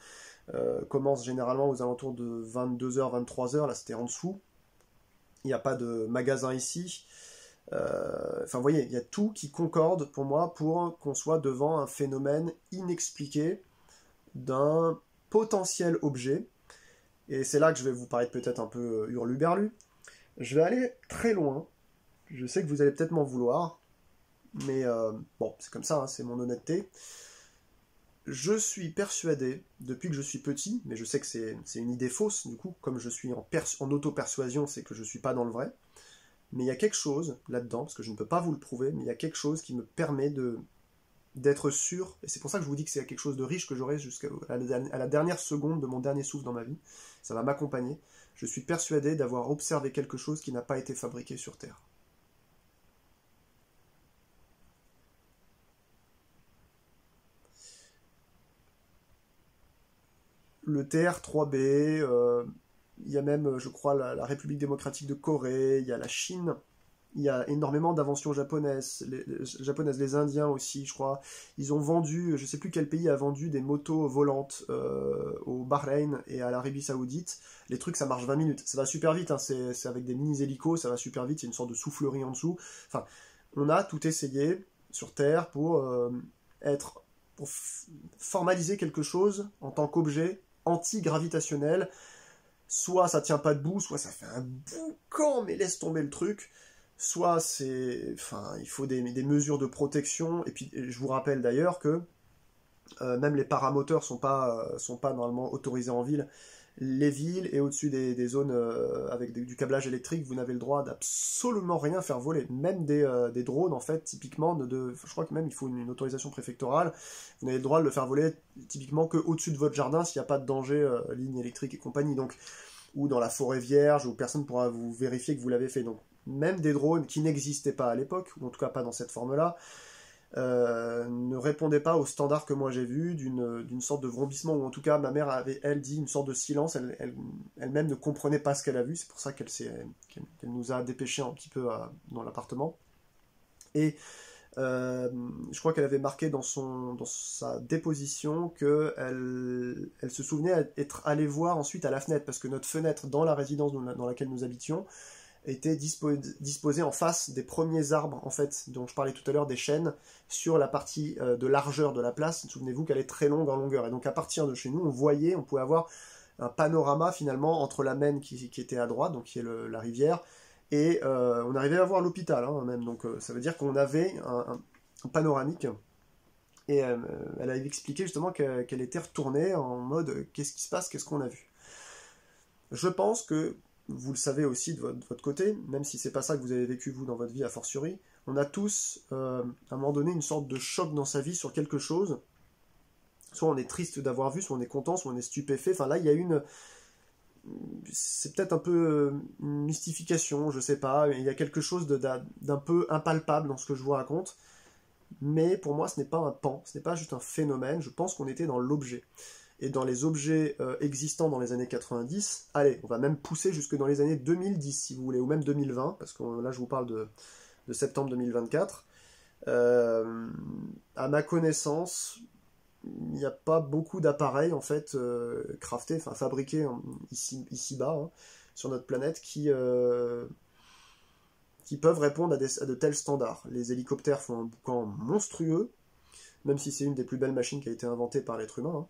commencent généralement aux alentours de 22h, 23h. Là, c'était en dessous. Il n'y a pas de magasin ici. Enfin, vous voyez, il y a tout qui concorde pour moi pour qu'on soit devant un phénomène inexpliqué d'un potentiel objet. Et c'est là que je vais vous paraître peut-être un peu hurluberlu. Je vais aller très loin. Je sais que vous allez peut-être m'en vouloir. Mais bon, c'est comme ça, hein, c'est mon honnêteté. Je suis persuadé, depuis que je suis petit, mais je sais que c'est une idée fausse, du coup, comme je suis en auto-persuasion, c'est que je ne suis pas dans le vrai. Mais il y a quelque chose là-dedans, parce que je ne peux pas vous le prouver, mais il y a quelque chose qui me permet d'être sûr, et c'est pour ça que je vous dis que c'est quelque chose de riche que j'aurai jusqu'à la dernière seconde de mon dernier souffle dans ma vie. Ça va m'accompagner. Je suis persuadé d'avoir observé quelque chose qui n'a pas été fabriqué sur Terre. Le TR-3B, il y a même, je crois, la République démocratique de Corée, il y a la Chine. Il y a énormément d'inventions japonaises, les Indiens aussi, je crois. Ils ont vendu, je ne sais plus quel pays a vendu des motos volantes au Bahreïn et à l'Arabie Saoudite. Les trucs, ça marche 20 minutes. Ça va super vite, hein, c'est avec des mini-hélicos, ça va super vite, c'est une sorte de soufflerie en dessous. Enfin, on a tout essayé. sur Terre pour formaliser quelque chose en tant qu'objet anti-gravitationnel. Soit ça tient pas debout, soit ça fait un boucan, mais laisse tomber le truc. Soit il faut des mesures de protection. Et puis je vous rappelle d'ailleurs que même les paramoteurs sont pas normalement autorisés en ville. Les villes et au-dessus des zones avec du câblage électrique, vous n'avez le droit d'absolument rien faire voler. Même des drones, en fait, typiquement, je crois que même il faut une autorisation préfectorale. Vous n'avez le droit de le faire voler typiquement qu'au-dessus de votre jardin s'il n'y a pas de danger, ligne électrique et compagnie. Donc, ou dans la forêt vierge, où personne ne pourra vous vérifier que vous l'avez fait. Donc, même des drones qui n'existaient pas à l'époque, ou en tout cas pas dans cette forme-là, ne répondait pas aux standards que moi j'ai vus, d'une sorte de vrombissement, ou en tout cas ma mère avait, elle, dit une sorte de silence, elle-même ne comprenait pas ce qu'elle a vu, c'est pour ça qu'elle nous a dépêchés un petit peu dans l'appartement. Et je crois qu'elle avait marqué dans sa déposition qu'elle se souvenait être allée voir ensuite à la fenêtre, parce que notre fenêtre dans la résidence dans laquelle nous habitions était disposé en face des premiers arbres, en fait, dont je parlais tout à l'heure, des chênes, sur la partie de largeur de la place. Souvenez-vous qu'elle est très longue en longueur. Et donc à partir de chez nous, on pouvait avoir un panorama finalement entre la Maine qui était à droite, donc qui est la rivière, et on arrivait à voir l'hôpital, hein, même. Donc ça veut dire qu'on avait un panoramique. Et elle avait expliqué justement qu'elle était retournée en mode qu'est-ce qui se passe, qu'est-ce qu'on a vu. Je pense que vous le savez aussi de votre côté, même si c'est pas ça que vous avez vécu vous dans votre vie a fortiori, on a tous à un moment donné une sorte de choc dans sa vie sur quelque chose. Soit on est triste d'avoir vu, soit on est content, soit on est stupéfait. Enfin là il y a c'est peut-être un peu une mystification, je sais pas, il y a quelque chose d'un peu impalpable dans ce que je vous raconte, mais pour moi ce n'est pas un pan, ce n'est pas juste un phénomène, je pense qu'on était dans l'objet. Et dans les objets existants dans les années 90, allez, on va même pousser jusque dans les années 2010, si vous voulez, ou même 2020, parce que là, je vous parle de septembre 2024. À ma connaissance, il n'y a pas beaucoup d'appareils, en fait, craftés, enfin, fabriqués ici-bas, hein, sur notre planète, qui peuvent répondre à de tels standards. Les hélicoptères font un boucan monstrueux, même si c'est une des plus belles machines qui a été inventée par l'être humain, hein.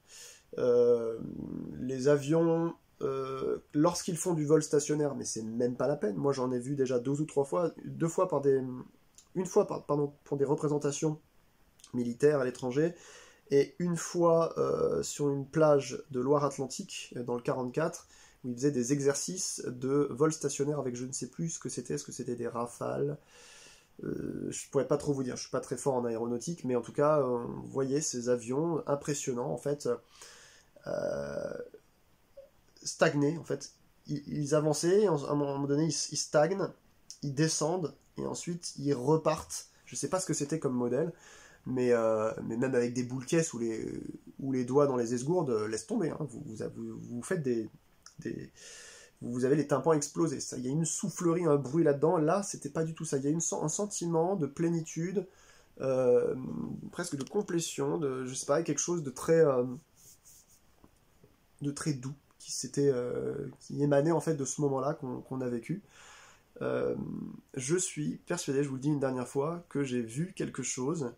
Les avions, lorsqu'ils font du vol stationnaire, mais c'est même pas la peine. Moi, j'en ai vu déjà une fois pour des représentations militaires à l'étranger, et une fois sur une plage de Loire-Atlantique, dans le 44, où ils faisaient des exercices de vol stationnaire avec je ne sais plus ce que c'était. Est-ce que c'était des Rafales? Je pourrais pas trop vous dire, je suis pas très fort en aéronautique, mais en tout cas, vous voyez ces avions impressionnants, en fait, stagner, en fait. Ils avançaient, à un moment donné, ils stagnent, ils descendent, et ensuite ils repartent. Je sais pas ce que c'était comme modèle, mais même avec des boules caisses ou les doigts dans les esgourdes, laisse tomber, hein. Vous faites vous avez les tympans explosés. Il y a une soufflerie, un bruit là-dedans. Là, c'était pas du tout ça. Il y a un sentiment de plénitude, presque de complétion, je sais pas, quelque chose de très doux qui émanait en fait de ce moment-là qu'on a vécu. Je suis persuadé, je vous le dis une dernière fois, que j'ai vu quelque chose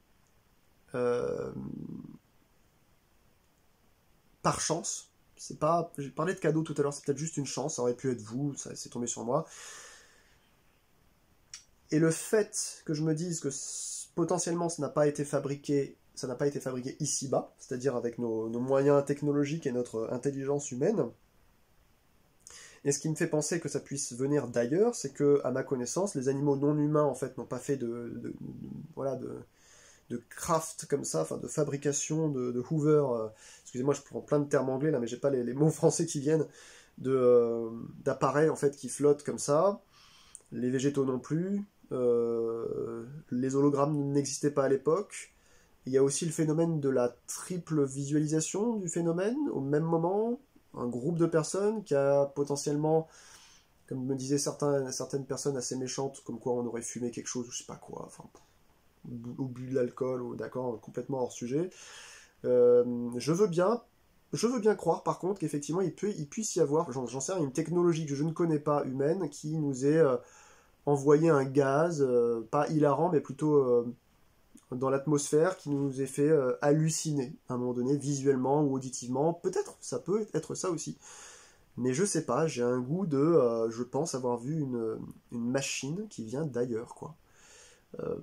par chance. J'ai parlé de cadeau tout à l'heure, c'est peut-être juste une chance, ça aurait pu être vous, c'est tombé sur moi. Et le fait que je me dise que potentiellement ça n'a pas été fabriqué ici-bas, c'est-à-dire avec nos moyens technologiques et notre intelligence humaine, et ce qui me fait penser que ça puisse venir d'ailleurs, c'est que, à ma connaissance, les animaux non humains en fait n'ont pas fait de craft comme ça, enfin de fabrication, de hoover, excusez-moi je prends plein de termes anglais là, mais j'ai pas les mots français qui viennent, d'appareils en fait qui flottent comme ça, les végétaux non plus, les hologrammes n'existaient pas à l'époque. Il y a aussi le phénomène de la triple visualisation du phénomène, au même moment, un groupe de personnes qui a potentiellement, comme me disaient certaines personnes assez méchantes, comme quoi on aurait fumé quelque chose ou je sais pas quoi, enfin, ou bu de l'alcool, ou d'accord, complètement hors sujet. Je veux bien croire par contre qu'effectivement il puisse y avoir, j'en sais rien, une technologie que je ne connais pas humaine qui nous ait envoyé un gaz, pas hilarant mais plutôt dans l'atmosphère qui nous ait fait halluciner à un moment donné, visuellement ou auditivement. Peut-être, ça peut être ça aussi. Mais je sais pas, j'ai un goût de... je pense avoir vu une machine qui vient d'ailleurs, quoi. Euh,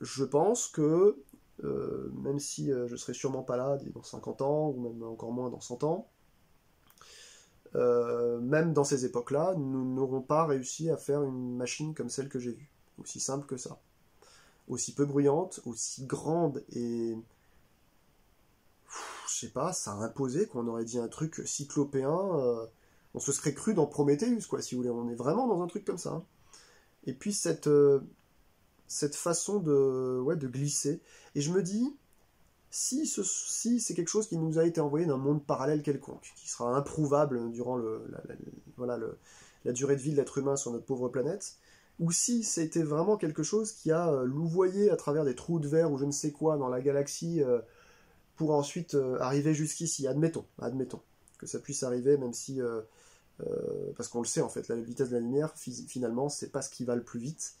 je pense que, même si je serai sûrement pas là dans 50 ans, ou même encore moins dans 100 ans, même dans ces époques-là, nous n'aurons pas réussi à faire une machine comme celle que j'ai vue. Aussi simple que ça. Aussi peu bruyante, aussi grande et... je sais pas, ça a imposé qu'on aurait dit un truc cyclopéen. On se serait cru dans Prometheus, quoi, si vous voulez. On est vraiment dans un truc comme ça. Hein. Et puis cette façon de glisser. Et je me dis, si c'est quelque chose qui nous a été envoyé d'un monde parallèle quelconque, qui sera improuvable durant la durée de vie de l'être humain sur notre pauvre planète, ou si c'était vraiment quelque chose qui a louvoyé à travers des trous de verre ou je ne sais quoi dans la galaxie pour ensuite arriver jusqu'ici, admettons que ça puisse arriver, même si parce qu'on le sait en fait, la vitesse de la lumière finalement c'est pas ce qui va le plus vite,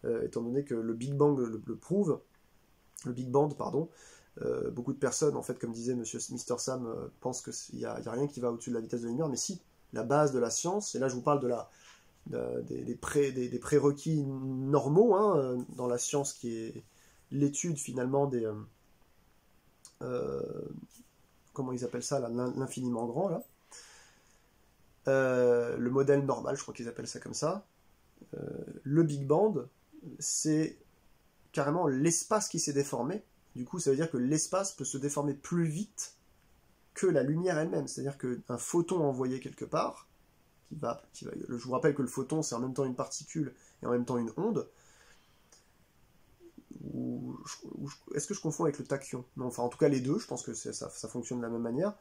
étant donné que le Big Bang le prouve, le Big Bang pardon. Beaucoup de personnes, en fait, comme disait Mr. Sam, pensent qu'il n'y a rien qui va au-dessus de la vitesse de la lumière, mais si, la base de la science, et là je vous parle des prérequis normaux hein, dans la science qui est l'étude finalement des... comment ils appellent ça, l'infiniment grand, là. Le modèle normal, je crois qu'ils appellent ça comme ça. Le Big Bang, c'est carrément l'espace qui s'est déformé. Du coup, ça veut dire que l'espace peut se déformer plus vite que la lumière elle-même. C'est-à-dire qu'un photon envoyé quelque part, je vous rappelle que le photon, c'est en même temps une particule et en même temps une onde. Est-ce que je confonds avec le tachyon? Non, enfin, en tout cas, les deux, je pense que ça fonctionne de la même manière.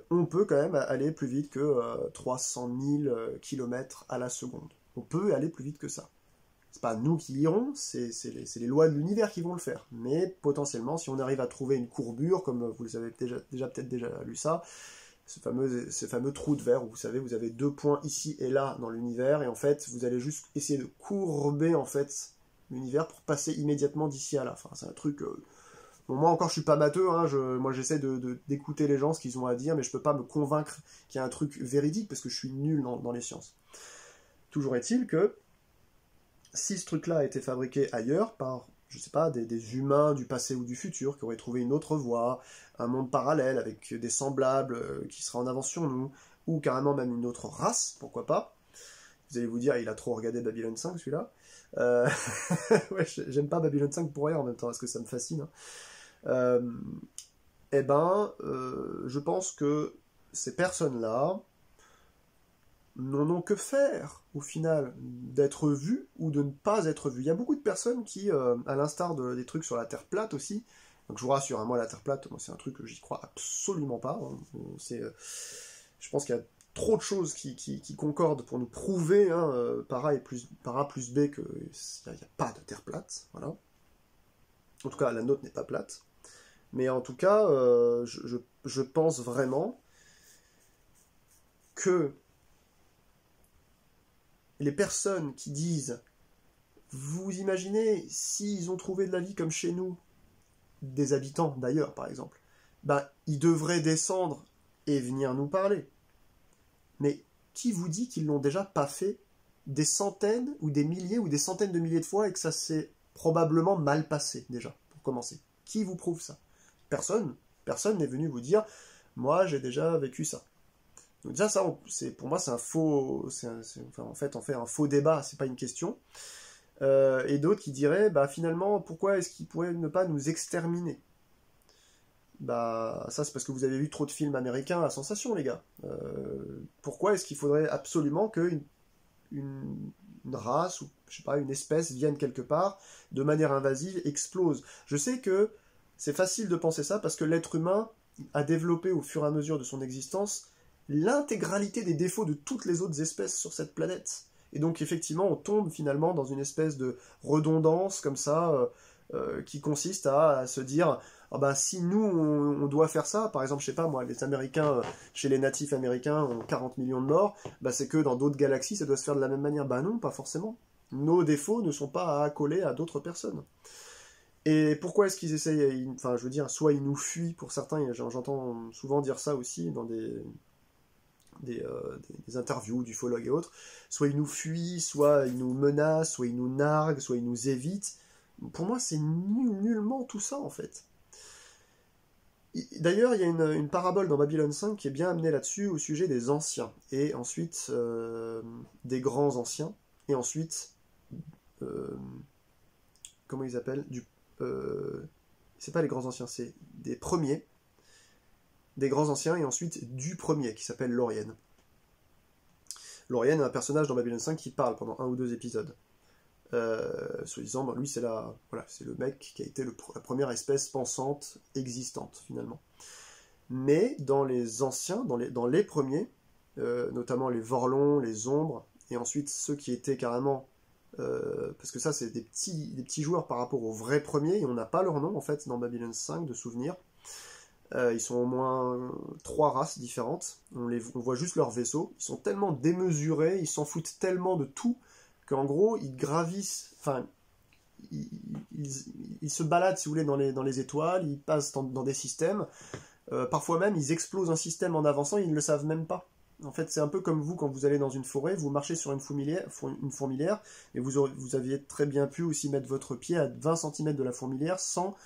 On peut quand même aller plus vite que 300 000 km à la seconde. On peut aller plus vite que ça. C'est pas nous qui irons, c'est les lois de l'univers qui vont le faire. Mais potentiellement, si on arrive à trouver une courbure, comme vous avez peut-être déjà lu ça, ce fameux trou de verre où vous savez, vous avez deux points ici et là dans l'univers, et en fait, vous allez juste essayer de courber en fait l'univers pour passer immédiatement d'ici à là. Enfin, c'est un truc. Bon, moi encore, je suis pas matheux. Hein, moi, j'essaie d'écouter les gens ce qu'ils ont à dire, mais je peux pas me convaincre qu'il y a un truc véridique parce que je suis nul dans les sciences. Toujours est-il que si ce truc-là a été fabriqué ailleurs par, je sais pas, des humains du passé ou du futur qui auraient trouvé une autre voie, un monde parallèle avec des semblables qui seraient en avance sur nous, ou carrément même une autre race, pourquoi pas. Vous allez vous dire, il a trop regardé Babylone 5 celui-là. Ouais, j'aime pas Babylone 5 pour rien en même temps, parce que ça me fascine. Hein. Je pense que ces personnes-là n'en ont que faire, au final, d'être vues ou de ne pas être vues. Il y a beaucoup de personnes qui, à l'instar des trucs sur la Terre plate aussi, donc je vous rassure, hein, moi la Terre plate, moi, c'est un truc que j'y crois absolument pas. Hein. Je pense qu'il y a trop de choses qui concordent pour nous prouver, hein, par A plus B, qu'il n'y a pas de Terre plate. Voilà. En tout cas, la nôtre n'est pas plate. Mais en tout cas, je pense vraiment que les personnes qui disent « Vous imaginez, s'ils ont trouvé de la vie comme chez nous, des habitants d'ailleurs par exemple, ben, ils devraient descendre et venir nous parler. » Mais qui vous dit qu'ils l'ont déjà pas fait des centaines ou des milliers ou des centaines de milliers de fois et que ça s'est probablement mal passé déjà, pour commencer? Qui vous prouve ça? Personne n'est venu vous dire « Moi, j'ai déjà vécu ça. » Donc déjà, ça, pour moi, c'est un faux... en fait, on fait un faux débat, c'est pas une question. Et d'autres qui diraient, bah finalement, pourquoi est-ce qu'ils pourraient ne pas nous exterminer? Bah, ça, c'est parce que vous avez vu trop de films américains à sensation, les gars. Pourquoi est-ce qu'il faudrait absolument qu'une race, ou je sais pas, une espèce vienne quelque part, de manière invasive, explose? Je sais que c'est facile de penser ça, parce que l'être humain a développé au fur et à mesure de son existence l'intégralité des défauts de toutes les autres espèces sur cette planète. Et donc effectivement, on tombe finalement dans une espèce de redondance comme ça, qui consiste à se dire ah bah, si nous on doit faire ça, par exemple, je sais pas moi, les Américains, chez les natifs américains ont 40 millions de morts, bah c'est que dans d'autres galaxies ça doit se faire de la même manière. Bah non, pas forcément. Nos défauts ne sont pas à accoler à d'autres personnes. Et pourquoi est-ce qu'ils essayent, enfin je veux dire, soit ils nous fuient pour certains, j'entends souvent dire ça aussi dans des interviews d'ufologues et autres, soit ils nous fuient, soit ils nous menacent, soit ils nous narguent, soit ils nous évitent. Pour moi, c'est nullement tout ça en fait. D'ailleurs, il y a une parabole dans Babylone 5 qui est bien amenée là-dessus au sujet des anciens, et ensuite des grands anciens, et ensuite, euh, comment ils appellent c'est pas les grands anciens, c'est des premiers, des grands anciens, et ensuite du premier, qui s'appelle Lorien. Lorien est un personnage dans Babylone 5 qui parle pendant un ou deux épisodes. Soi-disant, lui c'est le mec qui a été la première espèce pensante existante finalement. Mais dans les anciens, dans les premiers, notamment les Vorlons, les Ombres, et ensuite ceux qui étaient carrément, parce que ça c'est des petits joueurs par rapport aux vrais premiers, et on n'a pas leur nom en fait dans Babylone 5 de souvenir. Ils sont au moins 3 races différentes, on voit juste leur vaisseau, ils sont tellement démesurés, ils s'en foutent tellement de tout, qu'en gros, ils gravissent, enfin, ils se baladent, si vous voulez, dans les étoiles, ils passent dans des systèmes, parfois même, ils explosent un système en avançant, ils ne le savent même pas. En fait, c'est un peu comme vous, quand vous allez dans une forêt, vous marchez sur une fourmilière, et vous aviez très bien pu aussi mettre votre pied à 20 cm de la fourmilière sans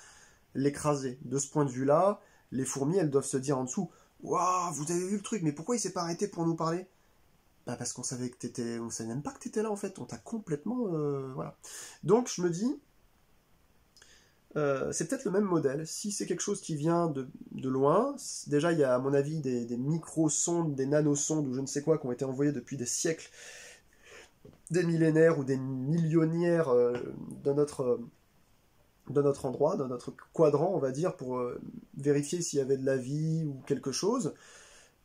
l'écraser. De ce point de vue-là, les fourmis, elles doivent se dire en dessous, « Waouh, vous avez vu le truc, mais pourquoi il s'est pas arrêté pour nous parler ?» Bah parce qu'on savait que t'étais, on savait même pas que t'étais là en fait, on t'a complètement, voilà. Donc je me dis, c'est peut-être le même modèle. Si c'est quelque chose qui vient de loin, déjà il y a à mon avis des micro-sondes, des nanosondes ou je ne sais quoi qui ont été envoyées depuis des siècles, des millénaires ou des millionnaires dans notre endroit, dans notre quadrant, on va dire, pour vérifier s'il y avait de la vie ou quelque chose.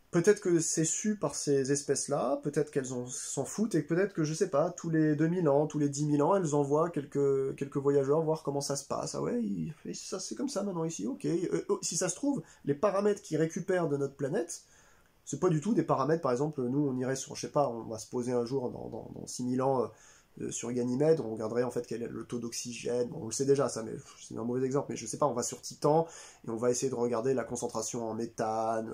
Peut-être que c'est su par ces espèces-là, peut-être qu'elles s'en foutent, et peut-être que, je sais pas, tous les 2000 ans, tous les 10 000 ans, elles envoient quelques voyageurs voir comment ça se passe. Ah ouais, ça c'est comme ça maintenant ici, ok. Si ça se trouve, les paramètres qu'ils récupèrent de notre planète, c'est pas du tout des paramètres, par exemple, nous on irait sur, je sais pas, on va se poser un jour dans 6000 ans sur Ganymède, on regarderait en fait quel est le taux d'oxygène, bon, on le sait déjà ça, mais c'est un mauvais exemple, mais je sais pas, on va sur Titan, et on va essayer de regarder la concentration en méthane,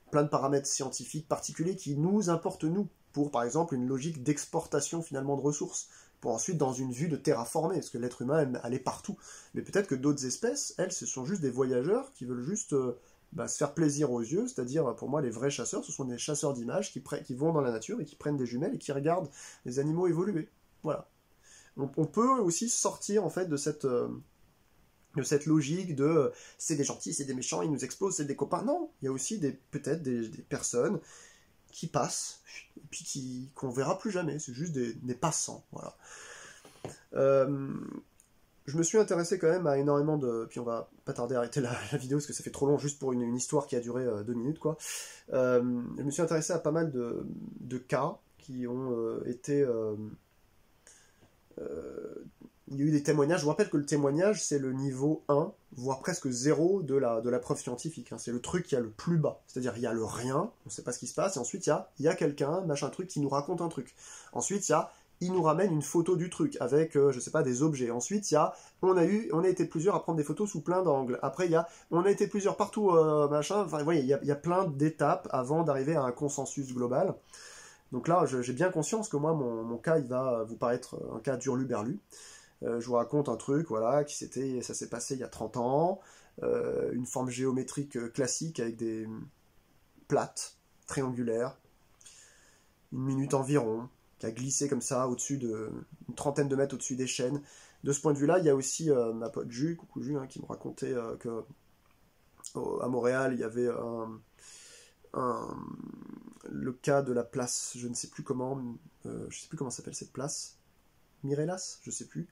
plein de paramètres scientifiques particuliers qui nous importent nous, pour par exemple une logique d'exportation finalement de ressources, pour ensuite dans une vue de terraformer, parce que l'être humain elle est partout. Mais peut-être que d'autres espèces, elles, ce sont juste des voyageurs qui veulent juste se faire plaisir aux yeux, c'est-à-dire pour moi les vrais chasseurs, ce sont des chasseurs d'images qui vont dans la nature et qui prennent des jumelles et qui regardent les animaux évoluer. Voilà. On peut aussi sortir en fait de cette logique de c'est des gentils, c'est des méchants, ils nous explosent, c'est des copains. Non, il y a aussi peut-être des personnes qui passent, et puis qu'on verra plus jamais, c'est juste des passants. Voilà. Je me suis intéressé quand même à énormément de... Puis on va pas tarder à arrêter la vidéo, parce que ça fait trop long juste pour une histoire qui a duré 2 minutes, quoi. Je me suis intéressé à pas mal de cas qui ont été... il y a eu des témoignages. Je vous rappelle que le témoignage, c'est le niveau 1, voire presque 0 de la preuve scientifique. Hein. C'est le truc qui a le plus bas. C'est-à-dire, il y a le rien, on ne sait pas ce qui se passe, et ensuite, il y a quelqu'un, machin truc, qui nous raconte un truc. Ensuite, il nous ramène une photo du truc, avec, je sais pas, des objets. Ensuite, on a été plusieurs à prendre des photos sous plein d'angles. Après, on a été plusieurs partout, machin. Enfin, vous voyez, il y a plein d'étapes avant d'arriver à un consensus global. Donc là, j'ai bien conscience que moi, mon cas, il va vous paraître un cas d'hurluberlu. Je vous raconte un truc, voilà, ça s'est passé il y a 30 ans, une forme géométrique classique avec des plates, triangulaires, une minute environ, qui a glissé comme ça une trentaine de mètres au-dessus des chaînes. De ce point de vue-là, il y a aussi ma pote Ju, coucou Ju, hein, qui me racontait que à Montréal, il y avait le cas de la place, je ne sais plus comment s'appelle cette place, Mirelas, je sais plus,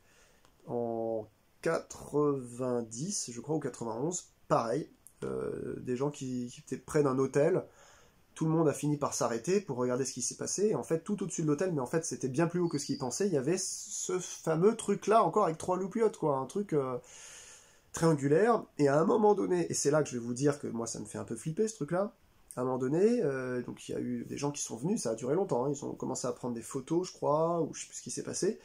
en 90, je crois, ou 91, pareil, des gens qui étaient près d'un hôtel, tout le monde a fini par s'arrêter pour regarder ce qui s'est passé, et en fait, tout au-dessus de l'hôtel, mais en fait, c'était bien plus haut que ce qu'ils pensaient, il y avait ce fameux truc-là, encore avec 3 loupiottes, quoi, un truc triangulaire, et à un moment donné, et c'est là que je vais vous dire que moi, ça me fait un peu flipper, ce truc-là, à un moment donné, donc il y a eu des gens qui sont venus, ça a duré longtemps, hein, ils ont commencé à prendre des photos, je crois, ou je sais plus ce qui s'est passé,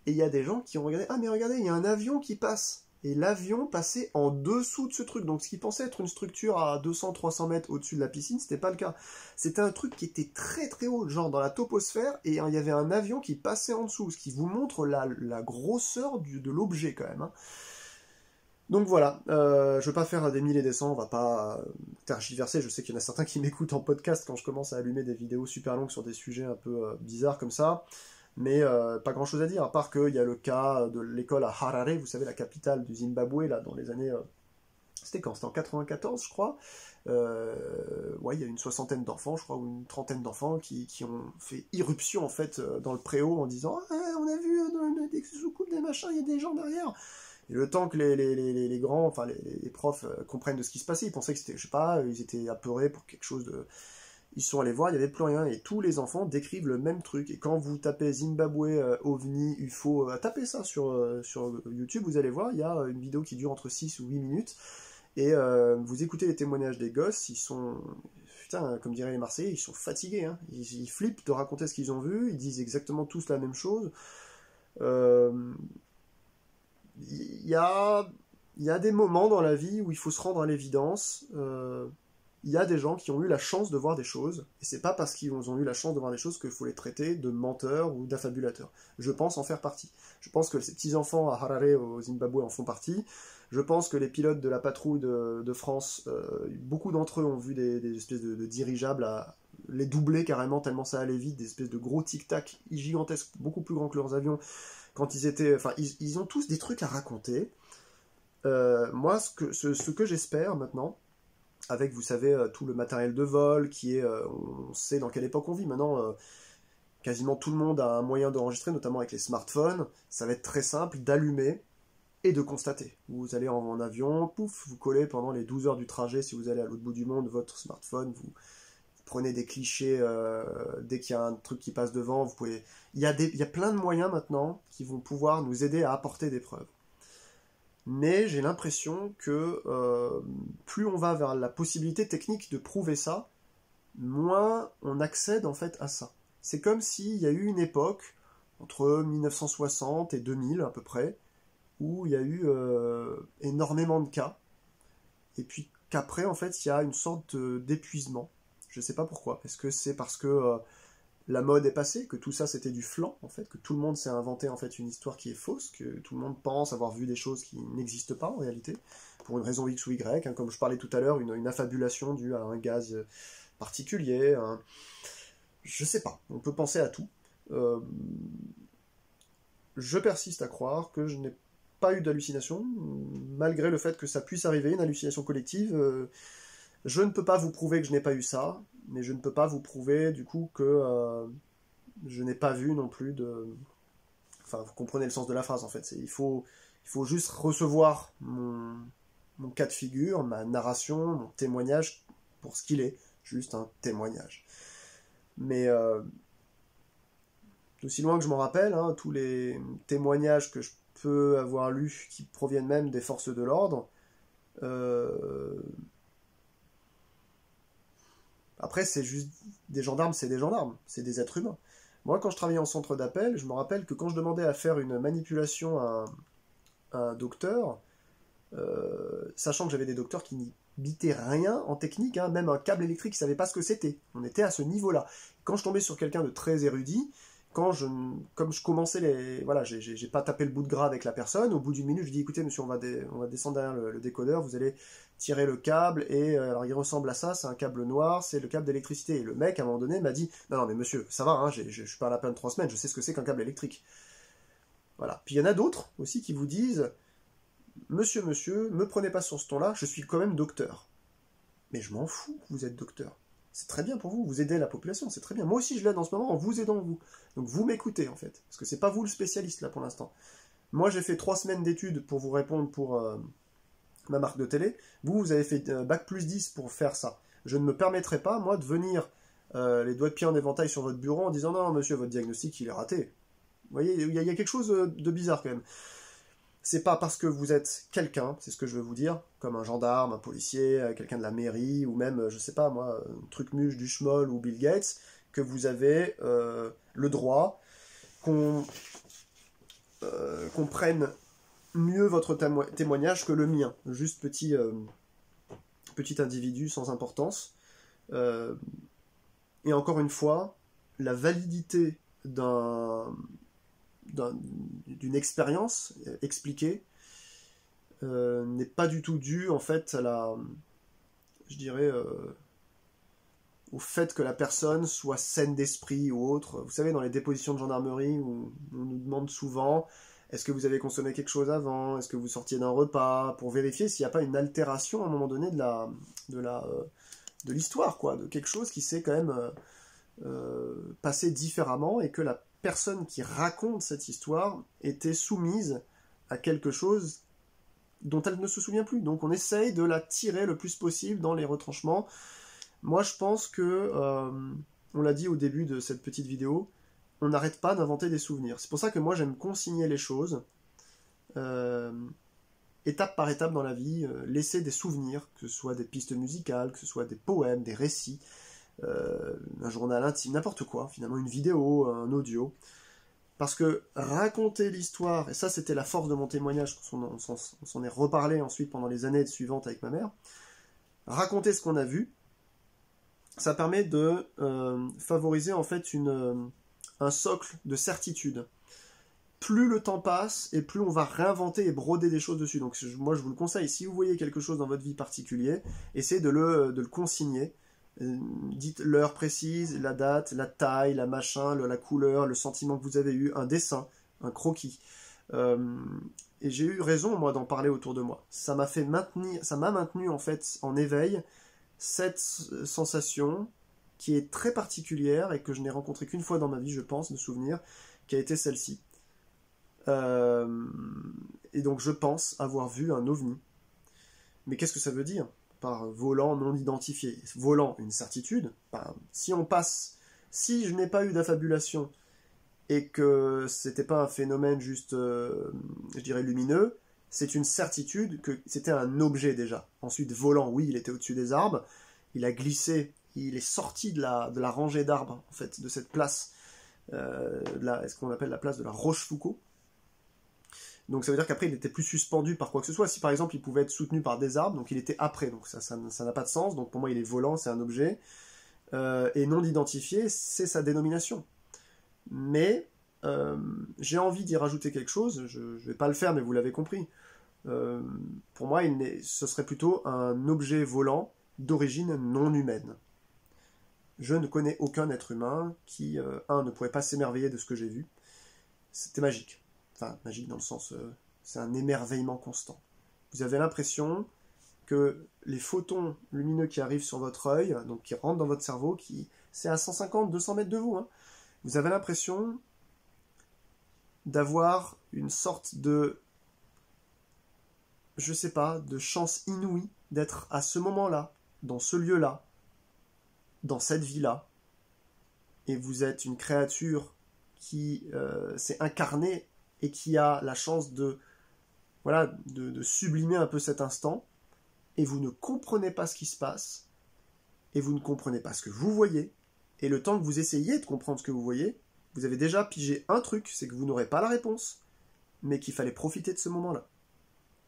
et il y a des gens qui ont regardé, ah mais regardez, il y a un avion qui passe. et l'avion passait en dessous de ce truc. Donc ce qui pensait être une structure à 200-300 mètres au-dessus de la piscine, c'était pas le cas. C'était un truc qui était très très haut, genre dans la toposphère, et il y avait un avion qui passait en dessous, ce qui vous montre la grosseur de l'objet quand même. Hein. Donc voilà, je ne vais pas faire des milliers et des cents, on va pas tergiverser, je sais qu'il y en a certains qui m'écoutent en podcast quand je commence à allumer des vidéos super longues sur des sujets un peu bizarres comme ça, mais pas grand chose à dire, à part qu'il y a le cas de l'école à Harare, vous savez, la capitale du Zimbabwe, là, dans les années... c'était quand? C'était en 94, je crois. Ouais, il y a une soixantaine d'enfants, je crois, ou une trentaine d'enfants qui ont fait irruption, en fait, dans le préau en disant « Ah, on a vu des sous-coupes, des machins, il y a des gens derrière !» Et le temps que les grands, enfin les profs comprennent de ce qui se passait, ils pensaient que c'était, je sais pas, ils étaient apeurés pour quelque chose de... Ils sont allés voir, il n'y avait plus rien, et tous les enfants décrivent le même truc. Et quand vous tapez Zimbabwe, OVNI, UFO, tapez ça sur YouTube, vous allez voir, il y a une vidéo qui dure entre 6 ou 8 minutes, et vous écoutez les témoignages des gosses, ils sont... Putain, comme diraient les Marseillais, ils sont fatigués, hein. Ils flippent de raconter ce qu'ils ont vu, ils disent exactement tous la même chose. Il y a des moments dans la vie où il faut se rendre à l'évidence. Il y a des gens qui ont eu la chance de voir des choses, et c'est pas parce qu'ils ont eu la chance de voir des choses qu'il faut les traiter de menteurs ou d'affabulateurs. Je pense en faire partie. Je pense que ces petits-enfants à Harare, au Zimbabwe, en font partie. Je pense que les pilotes de la patrouille de France, beaucoup d'entre eux ont vu des espèces de dirigeables les doubler carrément, tellement ça allait vite, des espèces de gros tic-tac gigantesques, beaucoup plus grands que leurs avions, quand ils étaient... Enfin, ils ont tous des trucs à raconter. Moi, ce que j'espère maintenant, avec, vous savez, tout le matériel de vol, qui est... on sait dans quelle époque on vit. Maintenant, quasiment tout le monde a un moyen d'enregistrer, notamment avec les smartphones. Ça va être très simple d'allumer et de constater. Vous allez en avion, pouf, vous collez pendant les 12 heures du trajet, si vous allez à l'autre bout du monde, votre smartphone, vous prenez des clichés dès qu'il y a un truc qui passe devant, vous pouvez... Il y a plein de moyens maintenant qui vont pouvoir nous aider à apporter des preuves. Mais j'ai l'impression que plus on va vers la possibilité technique de prouver ça, moins on accède en fait à ça. C'est comme s'il y a eu une époque, entre 1960 et 2000 à peu près, où il y a eu énormément de cas, et puis qu'après en fait il y a une sorte d'épuisement. Je ne sais pas pourquoi. Est-ce que c'est parce que la mode est passée, que tout ça c'était du flan, en fait, que tout le monde s'est inventé en fait une histoire qui est fausse, que tout le monde pense avoir vu des choses qui n'existent pas en réalité, pour une raison X ou Y, hein, comme je parlais tout à l'heure, une affabulation due à un gaz particulier, je sais pas, on peut penser à tout. Je persiste à croire que je n'ai pas eu d'hallucination, malgré le fait que ça puisse arriver, une hallucination collective. Je ne peux pas vous prouver que je n'ai pas eu ça, mais je ne peux pas vous prouver du coup que je n'ai pas vu non plus de... Enfin, vous comprenez le sens de la phrase en fait. Il faut juste recevoir mon cas de figure, ma narration, mon témoignage pour ce qu'il est. Juste un témoignage. Mais aussi loin que je m'en rappelle, hein, tous les témoignages que je peux avoir lus qui proviennent même des forces de l'ordre, après, c'est juste des gendarmes, c'est des êtres humains. Moi, quand je travaillais en centre d'appel, je me rappelle que quand je demandais à faire une manipulation à un docteur, sachant que j'avais des docteurs qui n'y bitaient rien en technique, hein, même un câble électrique, ils ne savaient pas ce que c'était. On était à ce niveau-là. Quand je tombais sur quelqu'un de très érudit, comme je commençais les... Voilà, j'ai pas tapé le bout de gras avec la personne, au bout d'une minute, je dis, écoutez, monsieur, on va descendre derrière le décodeur, vous allez tirer le câble, et alors il ressemble à ça, c'est un câble noir, c'est le câble d'électricité. Et le mec, à un moment donné, m'a dit, non, mais monsieur, ça va, hein, je suis pas là plein de 3 semaines, je sais ce que c'est qu'un câble électrique. Voilà. Puis il y en a d'autres aussi qui vous disent, monsieur, me prenez pas sur ce ton-là, je suis quand même docteur. Mais je m'en fous que vous êtes docteur. C'est très bien pour vous, vous aidez la population, c'est très bien. Moi aussi je l'aide en ce moment en vous aidant vous. Donc vous m'écoutez en fait, parce que c'est pas vous le spécialiste là pour l'instant. Moi j'ai fait 3 semaines d'études pour vous répondre pour ma marque de télé. Vous avez fait bac plus 10 pour faire ça. Je ne me permettrai pas, moi, de venir les doigts de pied en éventail sur votre bureau en disant non, monsieur, votre diagnostic il est raté. Vous voyez, il y a quelque chose de bizarre quand même. C'est pas parce que vous êtes quelqu'un, c'est ce que je veux vous dire, comme un gendarme, un policier, quelqu'un de la mairie, ou même, je sais pas moi, Trucmuche, du Schmoll ou Bill Gates, que vous avez le droit qu'on prenne mieux votre témoignage que le mien. Juste petit individu sans importance. Et encore une fois, la validité d'une expérience expliquée n'est pas du tout due en fait à je dirais, au fait que la personne soit saine d'esprit ou autre. Vous savez, dans les dépositions de gendarmerie, où on nous demande souvent est-ce que vous avez consommé quelque chose avant, est-ce que vous sortiez d'un repas, pour vérifier s'il n'y a pas une altération à un moment donné de l'histoire, quoi, de quelque chose qui s'est quand même passé différemment et que la personne qui raconte cette histoire était soumise à quelque chose dont elle ne se souvient plus. Donc on essaye de la tirer le plus possible dans les retranchements. Moi je pense que, on l'a dit au début de cette petite vidéo, on n'arrête pas d'inventer des souvenirs. C'est pour ça que moi j'aime consigner les choses, étape par étape dans la vie, laisser des souvenirs, que ce soit des pistes musicales, que ce soit des poèmes, des récits, un journal intime, n'importe quoi, finalement une vidéo, un audio. Parce que raconter l'histoire, et ça c'était la force de mon témoignage, on s'en est reparlé ensuite pendant les années suivantes avec ma mère, raconter ce qu'on a vu, ça permet de favoriser en fait un socle de certitude. Plus le temps passe, et plus on va réinventer et broder des choses dessus. Donc moi je vous le conseille, si vous voyez quelque chose dans votre vie particulière, essayez de le consigner. Dites l'heure précise, la date, la taille, la machin, la couleur, le sentiment que vous avez eu, un dessin, un croquis. Et j'ai eu raison, moi, d'en parler autour de moi. Ça m'a maintenu, en fait, en éveil, cette sensation qui est très particulière et que je n'ai rencontrée qu'une fois dans ma vie, je pense, de souvenir, qui a été celle-ci. Et donc, je pense avoir vu un ovni. Mais qu'est-ce que ça veut dire ? Par volant non identifié. Volant, une certitude. Si je n'ai pas eu d'affabulation et que c'était pas un phénomène juste, je dirais, lumineux, c'est une certitude que c'était un objet déjà. Ensuite, volant, oui, il était au-dessus des arbres, il a glissé, il est sorti de la rangée d'arbres, en fait, de cette place, ce qu'on appelle la place de la Rochefoucauld. Donc ça veut dire qu'après il n'était plus suspendu par quoi que ce soit. Si par exemple il pouvait être soutenu par des arbres, donc il était après, donc ça n'a pas de sens. Donc pour moi il est volant, c'est un objet. Et non identifié, c'est sa dénomination. Mais j'ai envie d'y rajouter quelque chose, je ne vais pas le faire mais vous l'avez compris. Pour moi ce serait plutôt un objet volant d'origine non humaine. Je ne connais aucun être humain qui, ne pourrait pas s'émerveiller de ce que j'ai vu. C'était magique. Enfin, magique dans le sens, c'est un émerveillement constant. Vous avez l'impression que les photons lumineux qui arrivent sur votre œil, donc qui rentrent dans votre cerveau, c'est à 150-200 mètres de vous, hein, vous avez l'impression d'avoir une sorte de, je sais pas, de chance inouïe d'être à ce moment-là, dans ce lieu-là, dans cette vie-là, et vous êtes une créature qui s'est incarnée et qui a la chance de sublimer un peu cet instant, et vous ne comprenez pas ce qui se passe, et vous ne comprenez pas ce que vous voyez, et le temps que vous essayez de comprendre ce que vous voyez, vous avez déjà pigé un truc, c'est que vous n'aurez pas la réponse, mais qu'il fallait profiter de ce moment-là.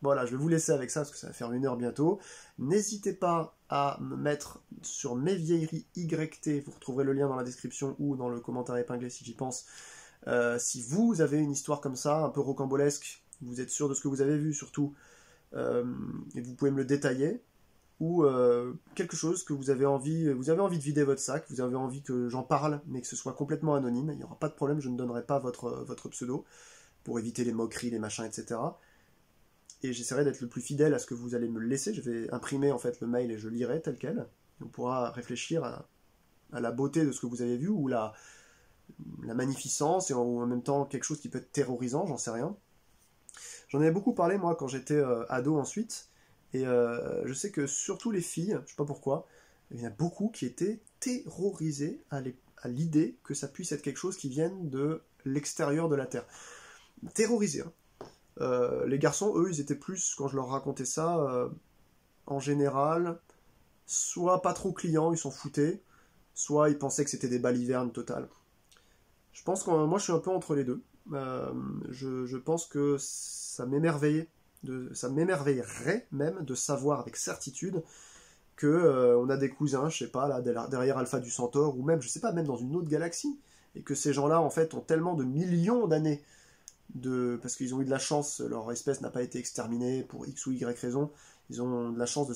Voilà, je vais vous laisser avec ça, parce que ça va faire 1 heure bientôt. N'hésitez pas à me mettre sur mes vieilleries YT, vous retrouverez le lien dans la description ou dans le commentaire épinglé si j'y pense. Si vous avez une histoire comme ça, un peu rocambolesque, vous êtes sûr de ce que vous avez vu surtout, et vous pouvez me le détailler, ou quelque chose que vous avez envie de vider votre sac, vous avez envie que j'en parle, mais que ce soit complètement anonyme, il n'y aura pas de problème, je ne donnerai pas votre pseudo, pour éviter les moqueries, les machins, etc. Et j'essaierai d'être le plus fidèle à ce que vous allez me laisser, je vais imprimer en fait le mail et je lirai tel quel, on pourra réfléchir à la beauté de ce que vous avez vu, ou la magnificence, et en même temps quelque chose qui peut être terrorisant, j'en sais rien. J'en avais beaucoup parlé moi quand j'étais ado ensuite, et je sais que surtout les filles, je sais pas pourquoi, il y en a beaucoup qui étaient terrorisées à l'idée que ça puisse être quelque chose qui vienne de l'extérieur de la Terre. Terrorisées, hein. Les garçons, eux, ils étaient plus, quand je leur racontais ça, en général, soit pas trop clients, ils s'en foutaient, soit ils pensaient que c'était des balivernes totales. Je pense que moi je suis un peu entre les deux. Je pense que ça m'émerveillerait même de savoir avec certitude que on a des cousins, je sais pas, là, derrière Alpha du Centaure, ou même, je sais pas, même dans une autre galaxie, et que ces gens-là, en fait, ont tellement de millions d'années, parce qu'ils ont eu de la chance, leur espèce n'a pas été exterminée pour X ou Y raison, ils ont de la chance de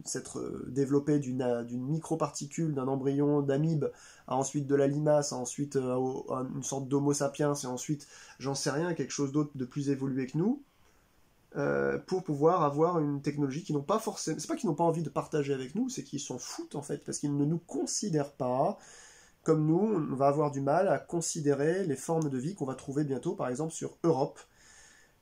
s'être développés d'une microparticule, d'un embryon d'amibe, à ensuite de la limace, à ensuite à une sorte d'homo sapiens, et ensuite, j'en sais rien, quelque chose d'autre de plus évolué que nous, pour pouvoir avoir une technologie qu'ils n'ont pas forcément... C'est pas qu'ils n'ont pas envie de partager avec nous, c'est qu'ils s'en foutent en fait, parce qu'ils ne nous considèrent pas comme nous. On va avoir du mal à considérer les formes de vie qu'on va trouver bientôt, par exemple sur Europe,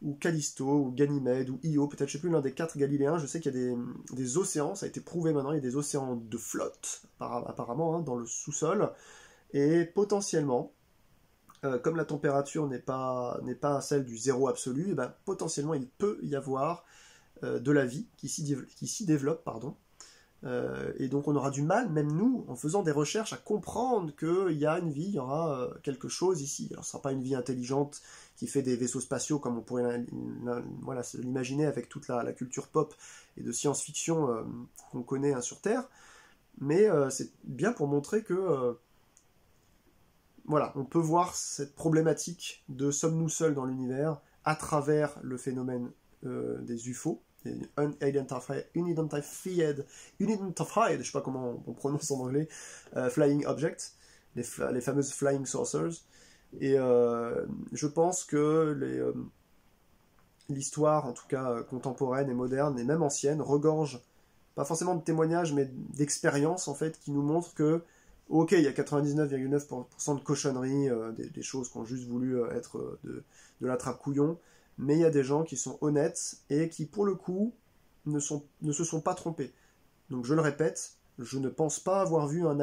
ou Callisto, ou Ganymède, ou Io, peut-être, je sais plus, l'un des 4 Galiléens. Je sais qu'il y a des océans, ça a été prouvé maintenant, il y a des océans de flotte, apparemment, hein, dans le sous-sol, et potentiellement, comme la température n'est pas celle du zéro absolu, et ben, potentiellement il peut y avoir de la vie qui s'y développe, pardon. Et donc on aura du mal, même nous, en faisant des recherches, à comprendre qu'il y a une vie, il y aura quelque chose ici. Alors ce ne sera pas une vie intelligente qui fait des vaisseaux spatiaux comme on pourrait voilà, l'imaginer avec toute la culture pop et de science-fiction qu'on connaît hein, sur Terre, mais c'est bien pour montrer que voilà, on peut voir cette problématique de sommes-nous seuls dans l'univers à travers le phénomène des UFO, des unidentified, je sais pas comment on prononce en anglais, flying objects, les fameuses flying saucers. Et je pense que l'histoire, en tout cas contemporaine et moderne, et même ancienne, regorge, pas forcément de témoignages, mais d'expériences en fait, qui nous montrent que ok, il y a 99,9% de cochonneries, des choses qui ont juste voulu être de la trappe-couillon, mais il y a des gens qui sont honnêtes et qui, pour le coup, ne se sont pas trompés. Donc je le répète, je ne pense pas avoir vu un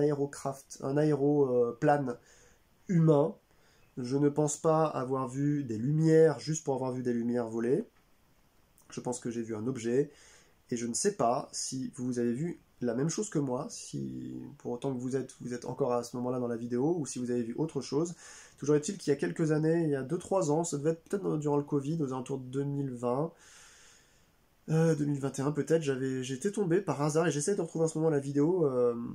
aéroplane humain, je ne pense pas avoir vu des lumières juste pour avoir vu des lumières voler, je pense que j'ai vu un objet, et je ne sais pas si vous avez vu la même chose que moi, si pour autant que vous êtes encore à ce moment-là dans la vidéo, ou si vous avez vu autre chose. Toujours est-il qu'il y a quelques années, il y a 2-3 ans, ça devait être peut-être durant le Covid, aux alentours de 2020, 2021 peut-être, j'étais tombé par hasard, et j'essaie de retrouver en ce moment la vidéo,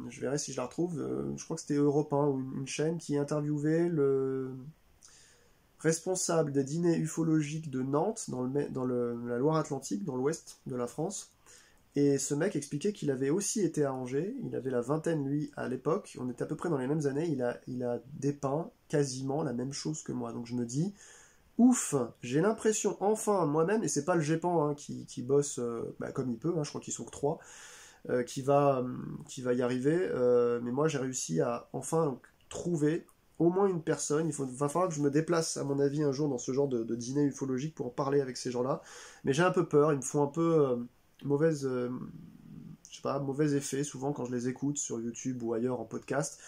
je verrai si je la retrouve, je crois que c'était Europe 1, ou une chaîne qui interviewait le responsable des dîners ufologiques de Nantes, dans la Loire-Atlantique, dans l'ouest de la France. Et ce mec expliquait qu'il avait aussi été à Angers, il avait la vingtaine lui à l'époque, on était à peu près dans les mêmes années, il a dépeint quasiment la même chose que moi. Donc je me dis, ouf, j'ai l'impression enfin moi-même, et c'est pas le GEPAN hein, qui bosse comme il peut, hein, je crois qu'ils sont que 3, qui va y arriver, mais moi j'ai réussi à enfin donc, trouver au moins une personne. Va falloir que je me déplace à mon avis un jour dans ce genre de dîner ufologique pour en parler avec ces gens-là, mais j'ai un peu peur, ils me font un peu... je sais pas, mauvais effet souvent quand je les écoute sur YouTube ou ailleurs en podcast.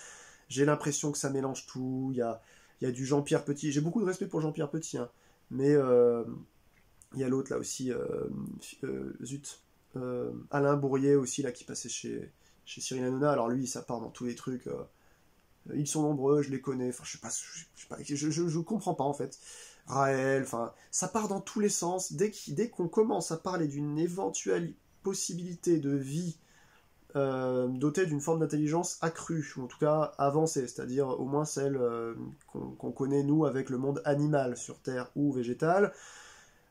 J'ai l'impression que ça mélange tout. Il y a du Jean-Pierre Petit. J'ai beaucoup de respect pour Jean-Pierre Petit, hein, mais il y a l'autre là aussi, zut, Alain Bourrier aussi là qui passait chez Cyril Hanouna. Alors lui, ça part dans tous les trucs. Ils sont nombreux, je les connais. Enfin, je sais pas, je comprends pas en fait. Raël, enfin, ça part dans tous les sens. Dès qu'on commence à parler d'une éventuelle possibilité de vie dotée d'une forme d'intelligence accrue, ou en tout cas avancée, c'est-à-dire au moins celle qu'on connaît nous avec le monde animal sur Terre ou végétal,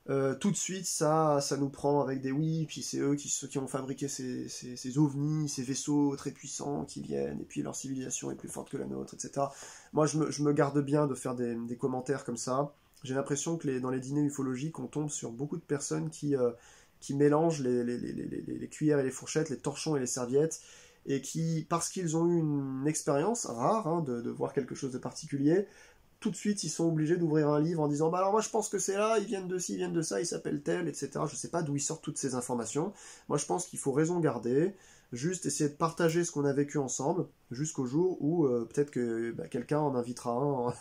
tout de suite ça nous prend avec des oui, puis c'est eux qui ont fabriqué ces ovnis, ces vaisseaux très puissants qui viennent, et puis leur civilisation est plus forte que la nôtre, etc. Moi je me garde bien de faire des commentaires comme ça. J'ai l'impression que dans les dîners ufologiques, on tombe sur beaucoup de personnes qui mélangent les cuillères et les fourchettes, les torchons et les serviettes, et qui, parce qu'ils ont eu une expérience rare hein, de voir quelque chose de particulier, tout de suite ils sont obligés d'ouvrir un livre en disant bah alors moi je pense que c'est là, ils viennent de ci, ils viennent de ça, ils s'appellent tel, etc. Je sais pas d'où ils sortent toutes ces informations. Moi je pense qu'il faut raison garder, juste essayer de partager ce qu'on a vécu ensemble, jusqu'au jour où peut-être que quelqu'un en invitera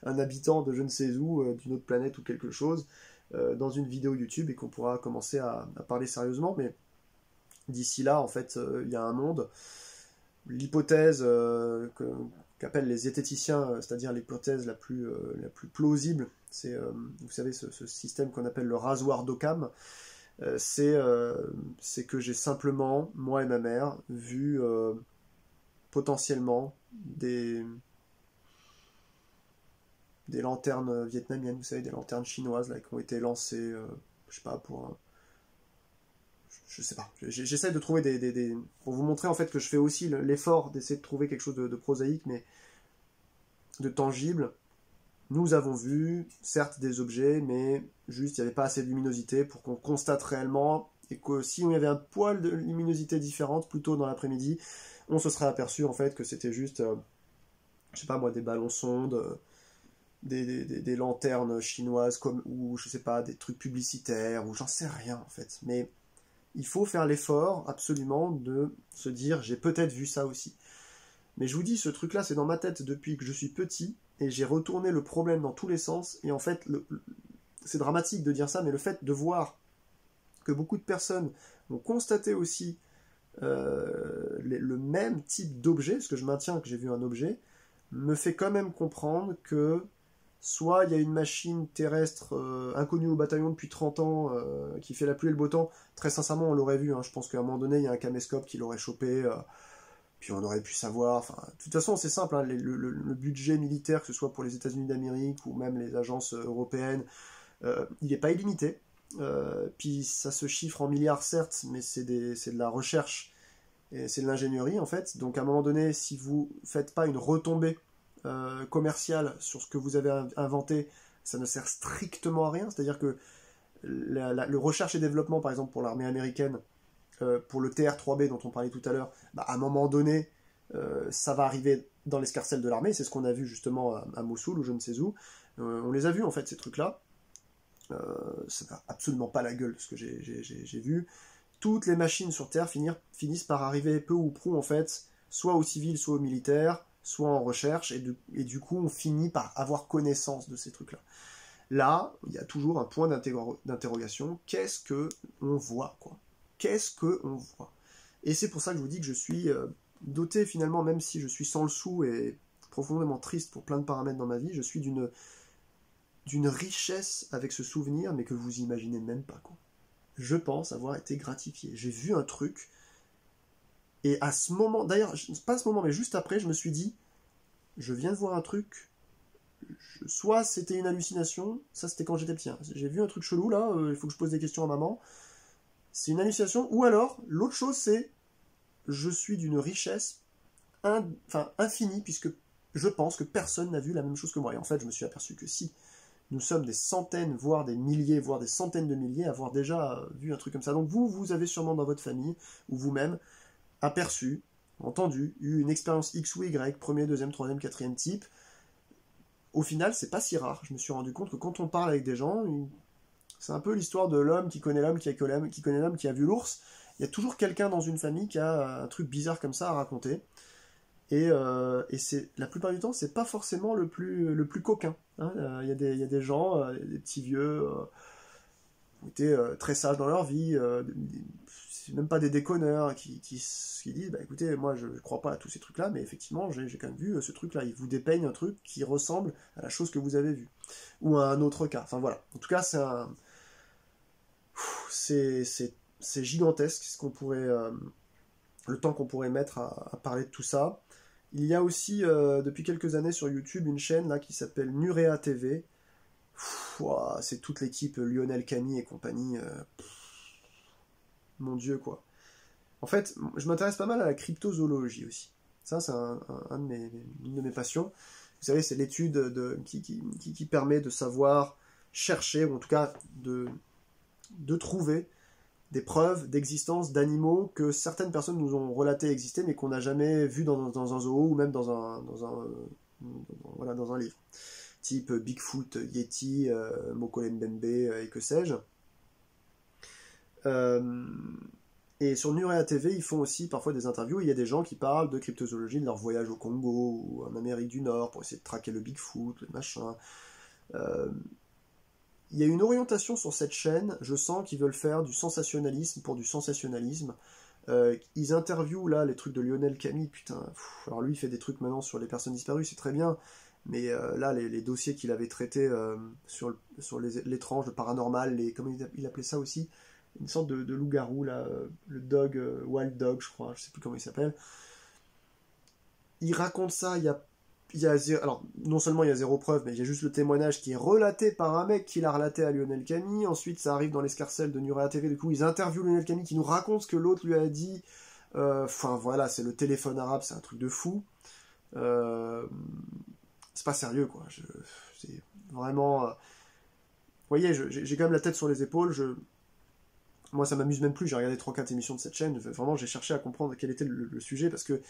un habitant de je ne sais où, d'une autre planète ou quelque chose, dans une vidéo YouTube et qu'on pourra commencer à parler sérieusement. Mais d'ici là, en fait, il y a un monde. L'hypothèse qu'appellent les zététiciens, c'est-à-dire l'hypothèse la plus plausible, c'est, vous savez, ce système qu'on appelle le rasoir d'Occam, c'est que j'ai simplement, moi et ma mère, vu potentiellement des lanternes vietnamiennes, vous savez, des lanternes chinoises là, qui ont été lancées, je sais pas, je sais pas. J'essaie de trouver pour vous montrer en fait que je fais aussi l'effort d'essayer de trouver quelque chose de prosaïque, mais de tangible. Nous avons vu, certes, des objets, mais juste, il n'y avait pas assez de luminosité pour qu'on constate réellement, et que si on y avait un poil de luminosité différente, plus tôt dans l'après-midi, on se serait aperçu en fait que c'était juste, je sais pas moi, des ballons sondes, des lanternes chinoises, ou je sais pas, des trucs publicitaires, ou j'en sais rien en fait. Mais il faut faire l'effort absolument de se dire, j'ai peut-être vu ça aussi. Mais je vous dis, ce truc-là, c'est dans ma tête depuis que je suis petit, et j'ai retourné le problème dans tous les sens, et en fait, c'est dramatique de dire ça, mais le fait de voir que beaucoup de personnes ont constaté aussi le même type d'objet, parce que je maintiens que j'ai vu un objet, me fait quand même comprendre que soit il y a une machine terrestre inconnue au bataillon depuis 30 ans qui fait la pluie et le beau temps, très sincèrement on l'aurait vu, hein. Je pense qu'à un moment donné il y a un caméscope qui l'aurait chopé, puis on aurait pu savoir, enfin, de toute façon c'est simple, hein, le budget militaire, que ce soit pour les États-Unis d'Amérique ou même les agences européennes, il n'est pas illimité, puis ça se chiffre en milliards certes, mais c'est de la recherche, et c'est de l'ingénierie en fait, donc à un moment donné, si vous faites pas une retombée commerciale sur ce que vous avez inventé, ça ne sert strictement à rien, c'est-à-dire que le recherche et développement par exemple pour l'armée américaine, pour le TR-3B dont on parlait tout à l'heure, bah, à un moment donné, ça va arriver dans l'escarcelle de l'armée, c'est ce qu'on a vu justement à Mossoul ou je ne sais où, on les a vus en fait ces trucs-là, ça n'a absolument pas la gueule de ce que j'ai vu. Toutes les machines sur Terre finissent par arriver peu ou prou en fait, soit aux civils, soit aux militaires, soit en recherche, et du coup on finit par avoir connaissance de ces trucs-là. Là, il y a toujours un point d'interrogation, qu'est-ce que on voit, quoi? Qu'est-ce que on voit? Et c'est pour ça que je vous dis que je suis doté finalement, même si je suis sans le sou et profondément triste pour plein de paramètres dans ma vie, je suis d'une richesse avec ce souvenir, mais que vous imaginez même pas, quoi. Je pense avoir été gratifié. J'ai vu un truc, et à ce moment, d'ailleurs, pas à ce moment, mais juste après, je me suis dit, je viens de voir un truc, soit c'était une hallucination, ça c'était quand j'étais petit, hein. J'ai vu un truc chelou là, il faut que je pose des questions à maman, c'est une hallucination, ou alors, l'autre chose c'est, je suis d'une richesse infinie, puisque je pense que personne n'a vu la même chose que moi, et en fait je me suis aperçu que si, nous sommes des centaines, voire des milliers, voire des centaines de milliers à avoir déjà vu un truc comme ça. Donc vous avez sûrement dans votre famille, ou vous-même, aperçu, entendu, eu une expérience X ou Y, premier, deuxième, troisième, quatrième type. Au final, c'est pas si rare. Je me suis rendu compte que quand on parle avec des gens, c'est un peu l'histoire de l'homme qui connaît l'homme, qui connaît l'homme, qui a vu l'ours. Il y a toujours quelqu'un dans une famille qui a un truc bizarre comme ça à raconter. Et c'est, la plupart du temps, c'est pas forcément le plus coquin, hein. Il y a des gens, des petits vieux, qui ont été très sages dans leur vie, c'est même pas des déconneurs, qui disent, bah écoutez, moi je crois pas à tous ces trucs-là, mais effectivement, j'ai quand même vu ce truc-là. Ils vous dépeignent un truc qui ressemble à la chose que vous avez vue. Ou à un autre cas. Enfin voilà. En tout cas, c'est gigantesque ce qu'on pourrait, le temps qu'on pourrait mettre à parler de tout ça. Il y a aussi, depuis quelques années sur YouTube, une chaîne là qui s'appelle Nurea TV. C'est toute l'équipe Lionel Cagny et compagnie. Mon Dieu, quoi. En fait, je m'intéresse pas mal à la cryptozoologie aussi. Ça, c'est une de mes passions. Vous savez, c'est l'étude qui permet de savoir chercher, ou en tout cas de trouver des preuves d'existence d'animaux que certaines personnes nous ont relaté exister, mais qu'on n'a jamais vu dans un zoo ou même dans un livre. Type Bigfoot, Yeti, Mokele Mbembe et que sais-je. Et sur Nurea TV, ils font aussi parfois des interviews. Il y a des gens qui parlent de cryptozoologie, de leur voyage au Congo ou en Amérique du Nord pour essayer de traquer le Bigfoot, le machin. Il y a une orientation sur cette chaîne, je sens qu'ils veulent faire du sensationnalisme pour du sensationnalisme. Ils interviewent là les trucs de Lionel Camille, putain. Alors lui, il fait des trucs maintenant sur les personnes disparues, c'est très bien. Mais là, les dossiers qu'il avait traités sur l'étrange, le paranormal, comment il appelait ça aussi, une sorte de loup-garou, là, le dog, Wild Dog, je crois, je sais plus comment il s'appelle. Il raconte ça, alors, non seulement il y a zéro preuve, mais il y a juste le témoignage qui est relaté par un mec qui l'a relaté à Lionel Camille. Ensuite, ça arrive dans l'escarcelle de Nurea TV. Du coup, ils interviewent Lionel Camille qui nous raconte ce que l'autre lui a dit. Enfin, voilà, c'est le téléphone arabe, c'est un truc de fou. C'est pas sérieux, quoi. C'est vraiment... Vous voyez, j'ai quand même la tête sur les épaules. Moi, ça m'amuse même plus. J'ai regardé 3-4 émissions de cette chaîne. Vraiment, j'ai cherché à comprendre quel était le sujet, parce que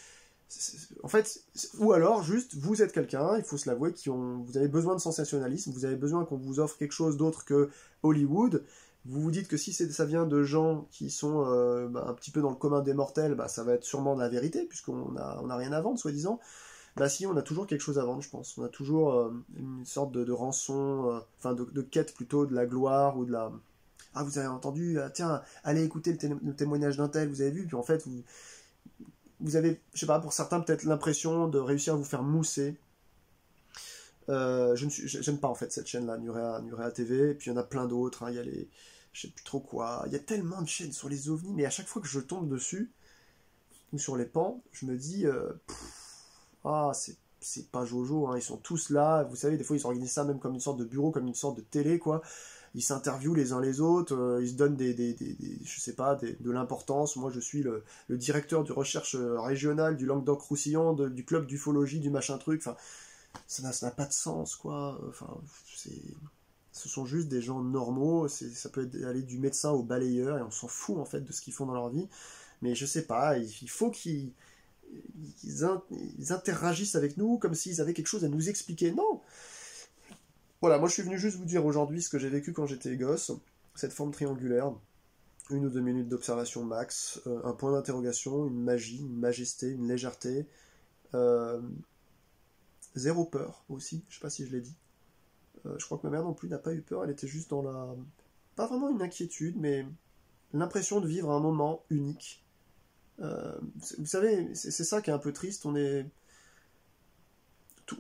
en fait, ou alors juste vous êtes quelqu'un, il faut se l'avouer, vous avez besoin de sensationnalisme, vous avez besoin qu'on vous offre quelque chose d'autre que Hollywood. Vous vous dites que si ça vient de gens qui sont un petit peu dans le commun des mortels, ça va être sûrement de la vérité, puisqu'on a rien à vendre, soi-disant. Si, on a toujours quelque chose à vendre, je pense. On a toujours une sorte de rançon, de quête plutôt de la gloire ou de la... Ah, vous avez entendu, tiens, allez écouter le témoignage d'un tel, vous avez vu, puis en fait, vous avez, je sais pas, pour certains, peut-être l'impression de réussir à vous faire mousser. J'aime pas, en fait, cette chaîne-là, Nurea TV, et puis il y en a plein d'autres, hein, il y a je sais plus trop quoi, il y a tellement de chaînes sur les ovnis, mais à chaque fois que je tombe dessus, ou sur les pans, je me dis, c'est pas Jojo, hein, ils sont tous là, vous savez, des fois, ils organisent ça même comme une sorte de bureau, comme une sorte de télé, quoi. Ils s'interviewent les uns les autres, ils se donnent je sais pas, de l'importance. Moi, je suis le directeur de recherche régionale du Languedoc-Roussillon, du club d'ufologie, du machin truc. Enfin, ça n'a pas de sens, quoi. Enfin, ce sont juste des gens normaux. Ça peut aller du médecin au balayeur, et on s'en fout, en fait, de ce qu'ils font dans leur vie. Mais je sais pas, il faut qu'ils interagissent avec nous comme s'ils avaient quelque chose à nous expliquer. Non! Voilà, moi je suis venu juste vous dire aujourd'hui ce que j'ai vécu quand j'étais gosse, cette forme triangulaire, 1 ou 2 minutes d'observation max, un point d'interrogation, une magie, une majesté, une légèreté, zéro peur aussi, je sais pas si je l'ai dit. Je crois que ma mère non plus n'a pas eu peur, elle était juste dans pas vraiment une inquiétude, mais l'impression de vivre un moment unique. Vous savez, c'est ça qui est un peu triste,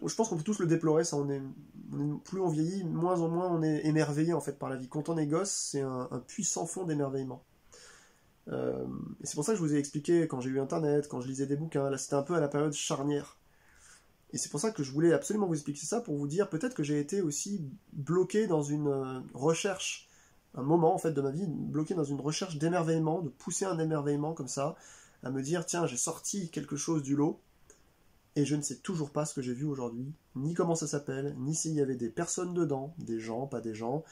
je pense qu'on peut tous le déplorer, ça, plus on vieillit, moins en moins on est émerveillé en fait par la vie. Quand on est gosse, c'est un puissant fond d'émerveillement. Et c'est pour ça que je vous ai expliqué quand j'ai eu internet, quand je lisais des bouquins, là c'était un peu à la période charnière. Et c'est pour ça que je voulais absolument vous expliquer ça, pour vous dire peut-être que j'ai été aussi bloqué dans une recherche, un moment en fait de ma vie, bloqué dans une recherche d'émerveillement, de pousser un émerveillement comme ça, à me dire tiens j'ai sorti quelque chose du lot, et je ne sais toujours pas ce que j'ai vu aujourd'hui, ni comment ça s'appelle, ni s'il y avait des personnes dedans, des gens, pas des gens,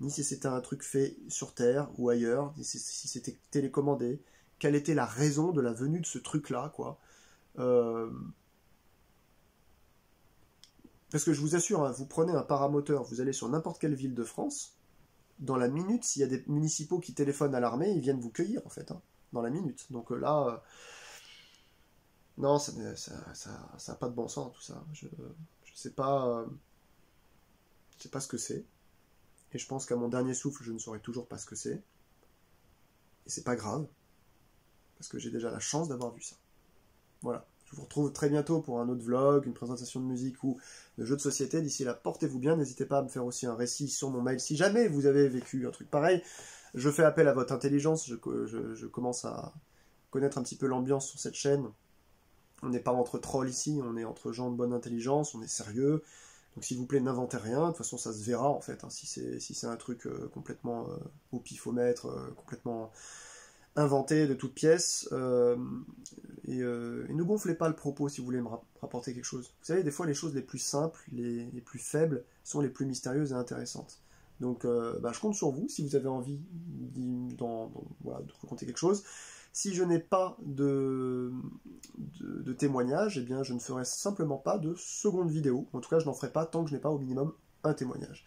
ni si c'était un truc fait sur Terre ou ailleurs, ni si c'était télécommandé, quelle était la raison de la venue de ce truc-là, quoi. Parce que je vous assure, hein, vous prenez un paramoteur, vous allez sur n'importe quelle ville de France, dans la minute, s'il y a des municipaux qui téléphonent à l'armée, ils viennent vous cueillir, en fait, hein, dans la minute. Donc là... Non, ça n'a pas de bon sens, tout ça. Je sais pas, je sais pas ce que c'est. Et je pense qu'à mon dernier souffle, je ne saurais toujours pas ce que c'est. Et c'est pas grave, parce que j'ai déjà la chance d'avoir vu ça. Voilà. Je vous retrouve très bientôt pour un autre vlog, une présentation de musique ou de jeux de société. D'ici là, portez-vous bien. N'hésitez pas à me faire aussi un récit sur mon mail. Si jamais vous avez vécu un truc pareil, je fais appel à votre intelligence. Je commence à connaître un petit peu l'ambiance sur cette chaîne. On n'est pas entre trolls ici, on est entre gens de bonne intelligence, on est sérieux. Donc s'il vous plaît, n'inventez rien. De toute façon, ça se verra en fait, hein, si c'est un truc complètement au pifomètre, complètement inventé de toutes pièces. Et ne gonflez pas le propos si vous voulez me rapporter quelque chose. Vous savez, des fois, les choses les plus simples, les plus faibles, sont les plus mystérieuses et intéressantes. Donc je compte sur vous si vous avez envie voilà, de raconter quelque chose. Si je n'ai pas de témoignage, eh bien je ne ferai simplement pas de seconde vidéo. En tout cas, je n'en ferai pas tant que je n'ai pas au minimum un témoignage.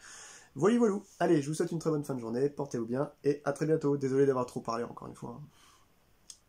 Voilà, voilà. Allez, je vous souhaite une très bonne fin de journée, portez-vous bien, et à très bientôt. Désolé d'avoir trop parlé encore une fois.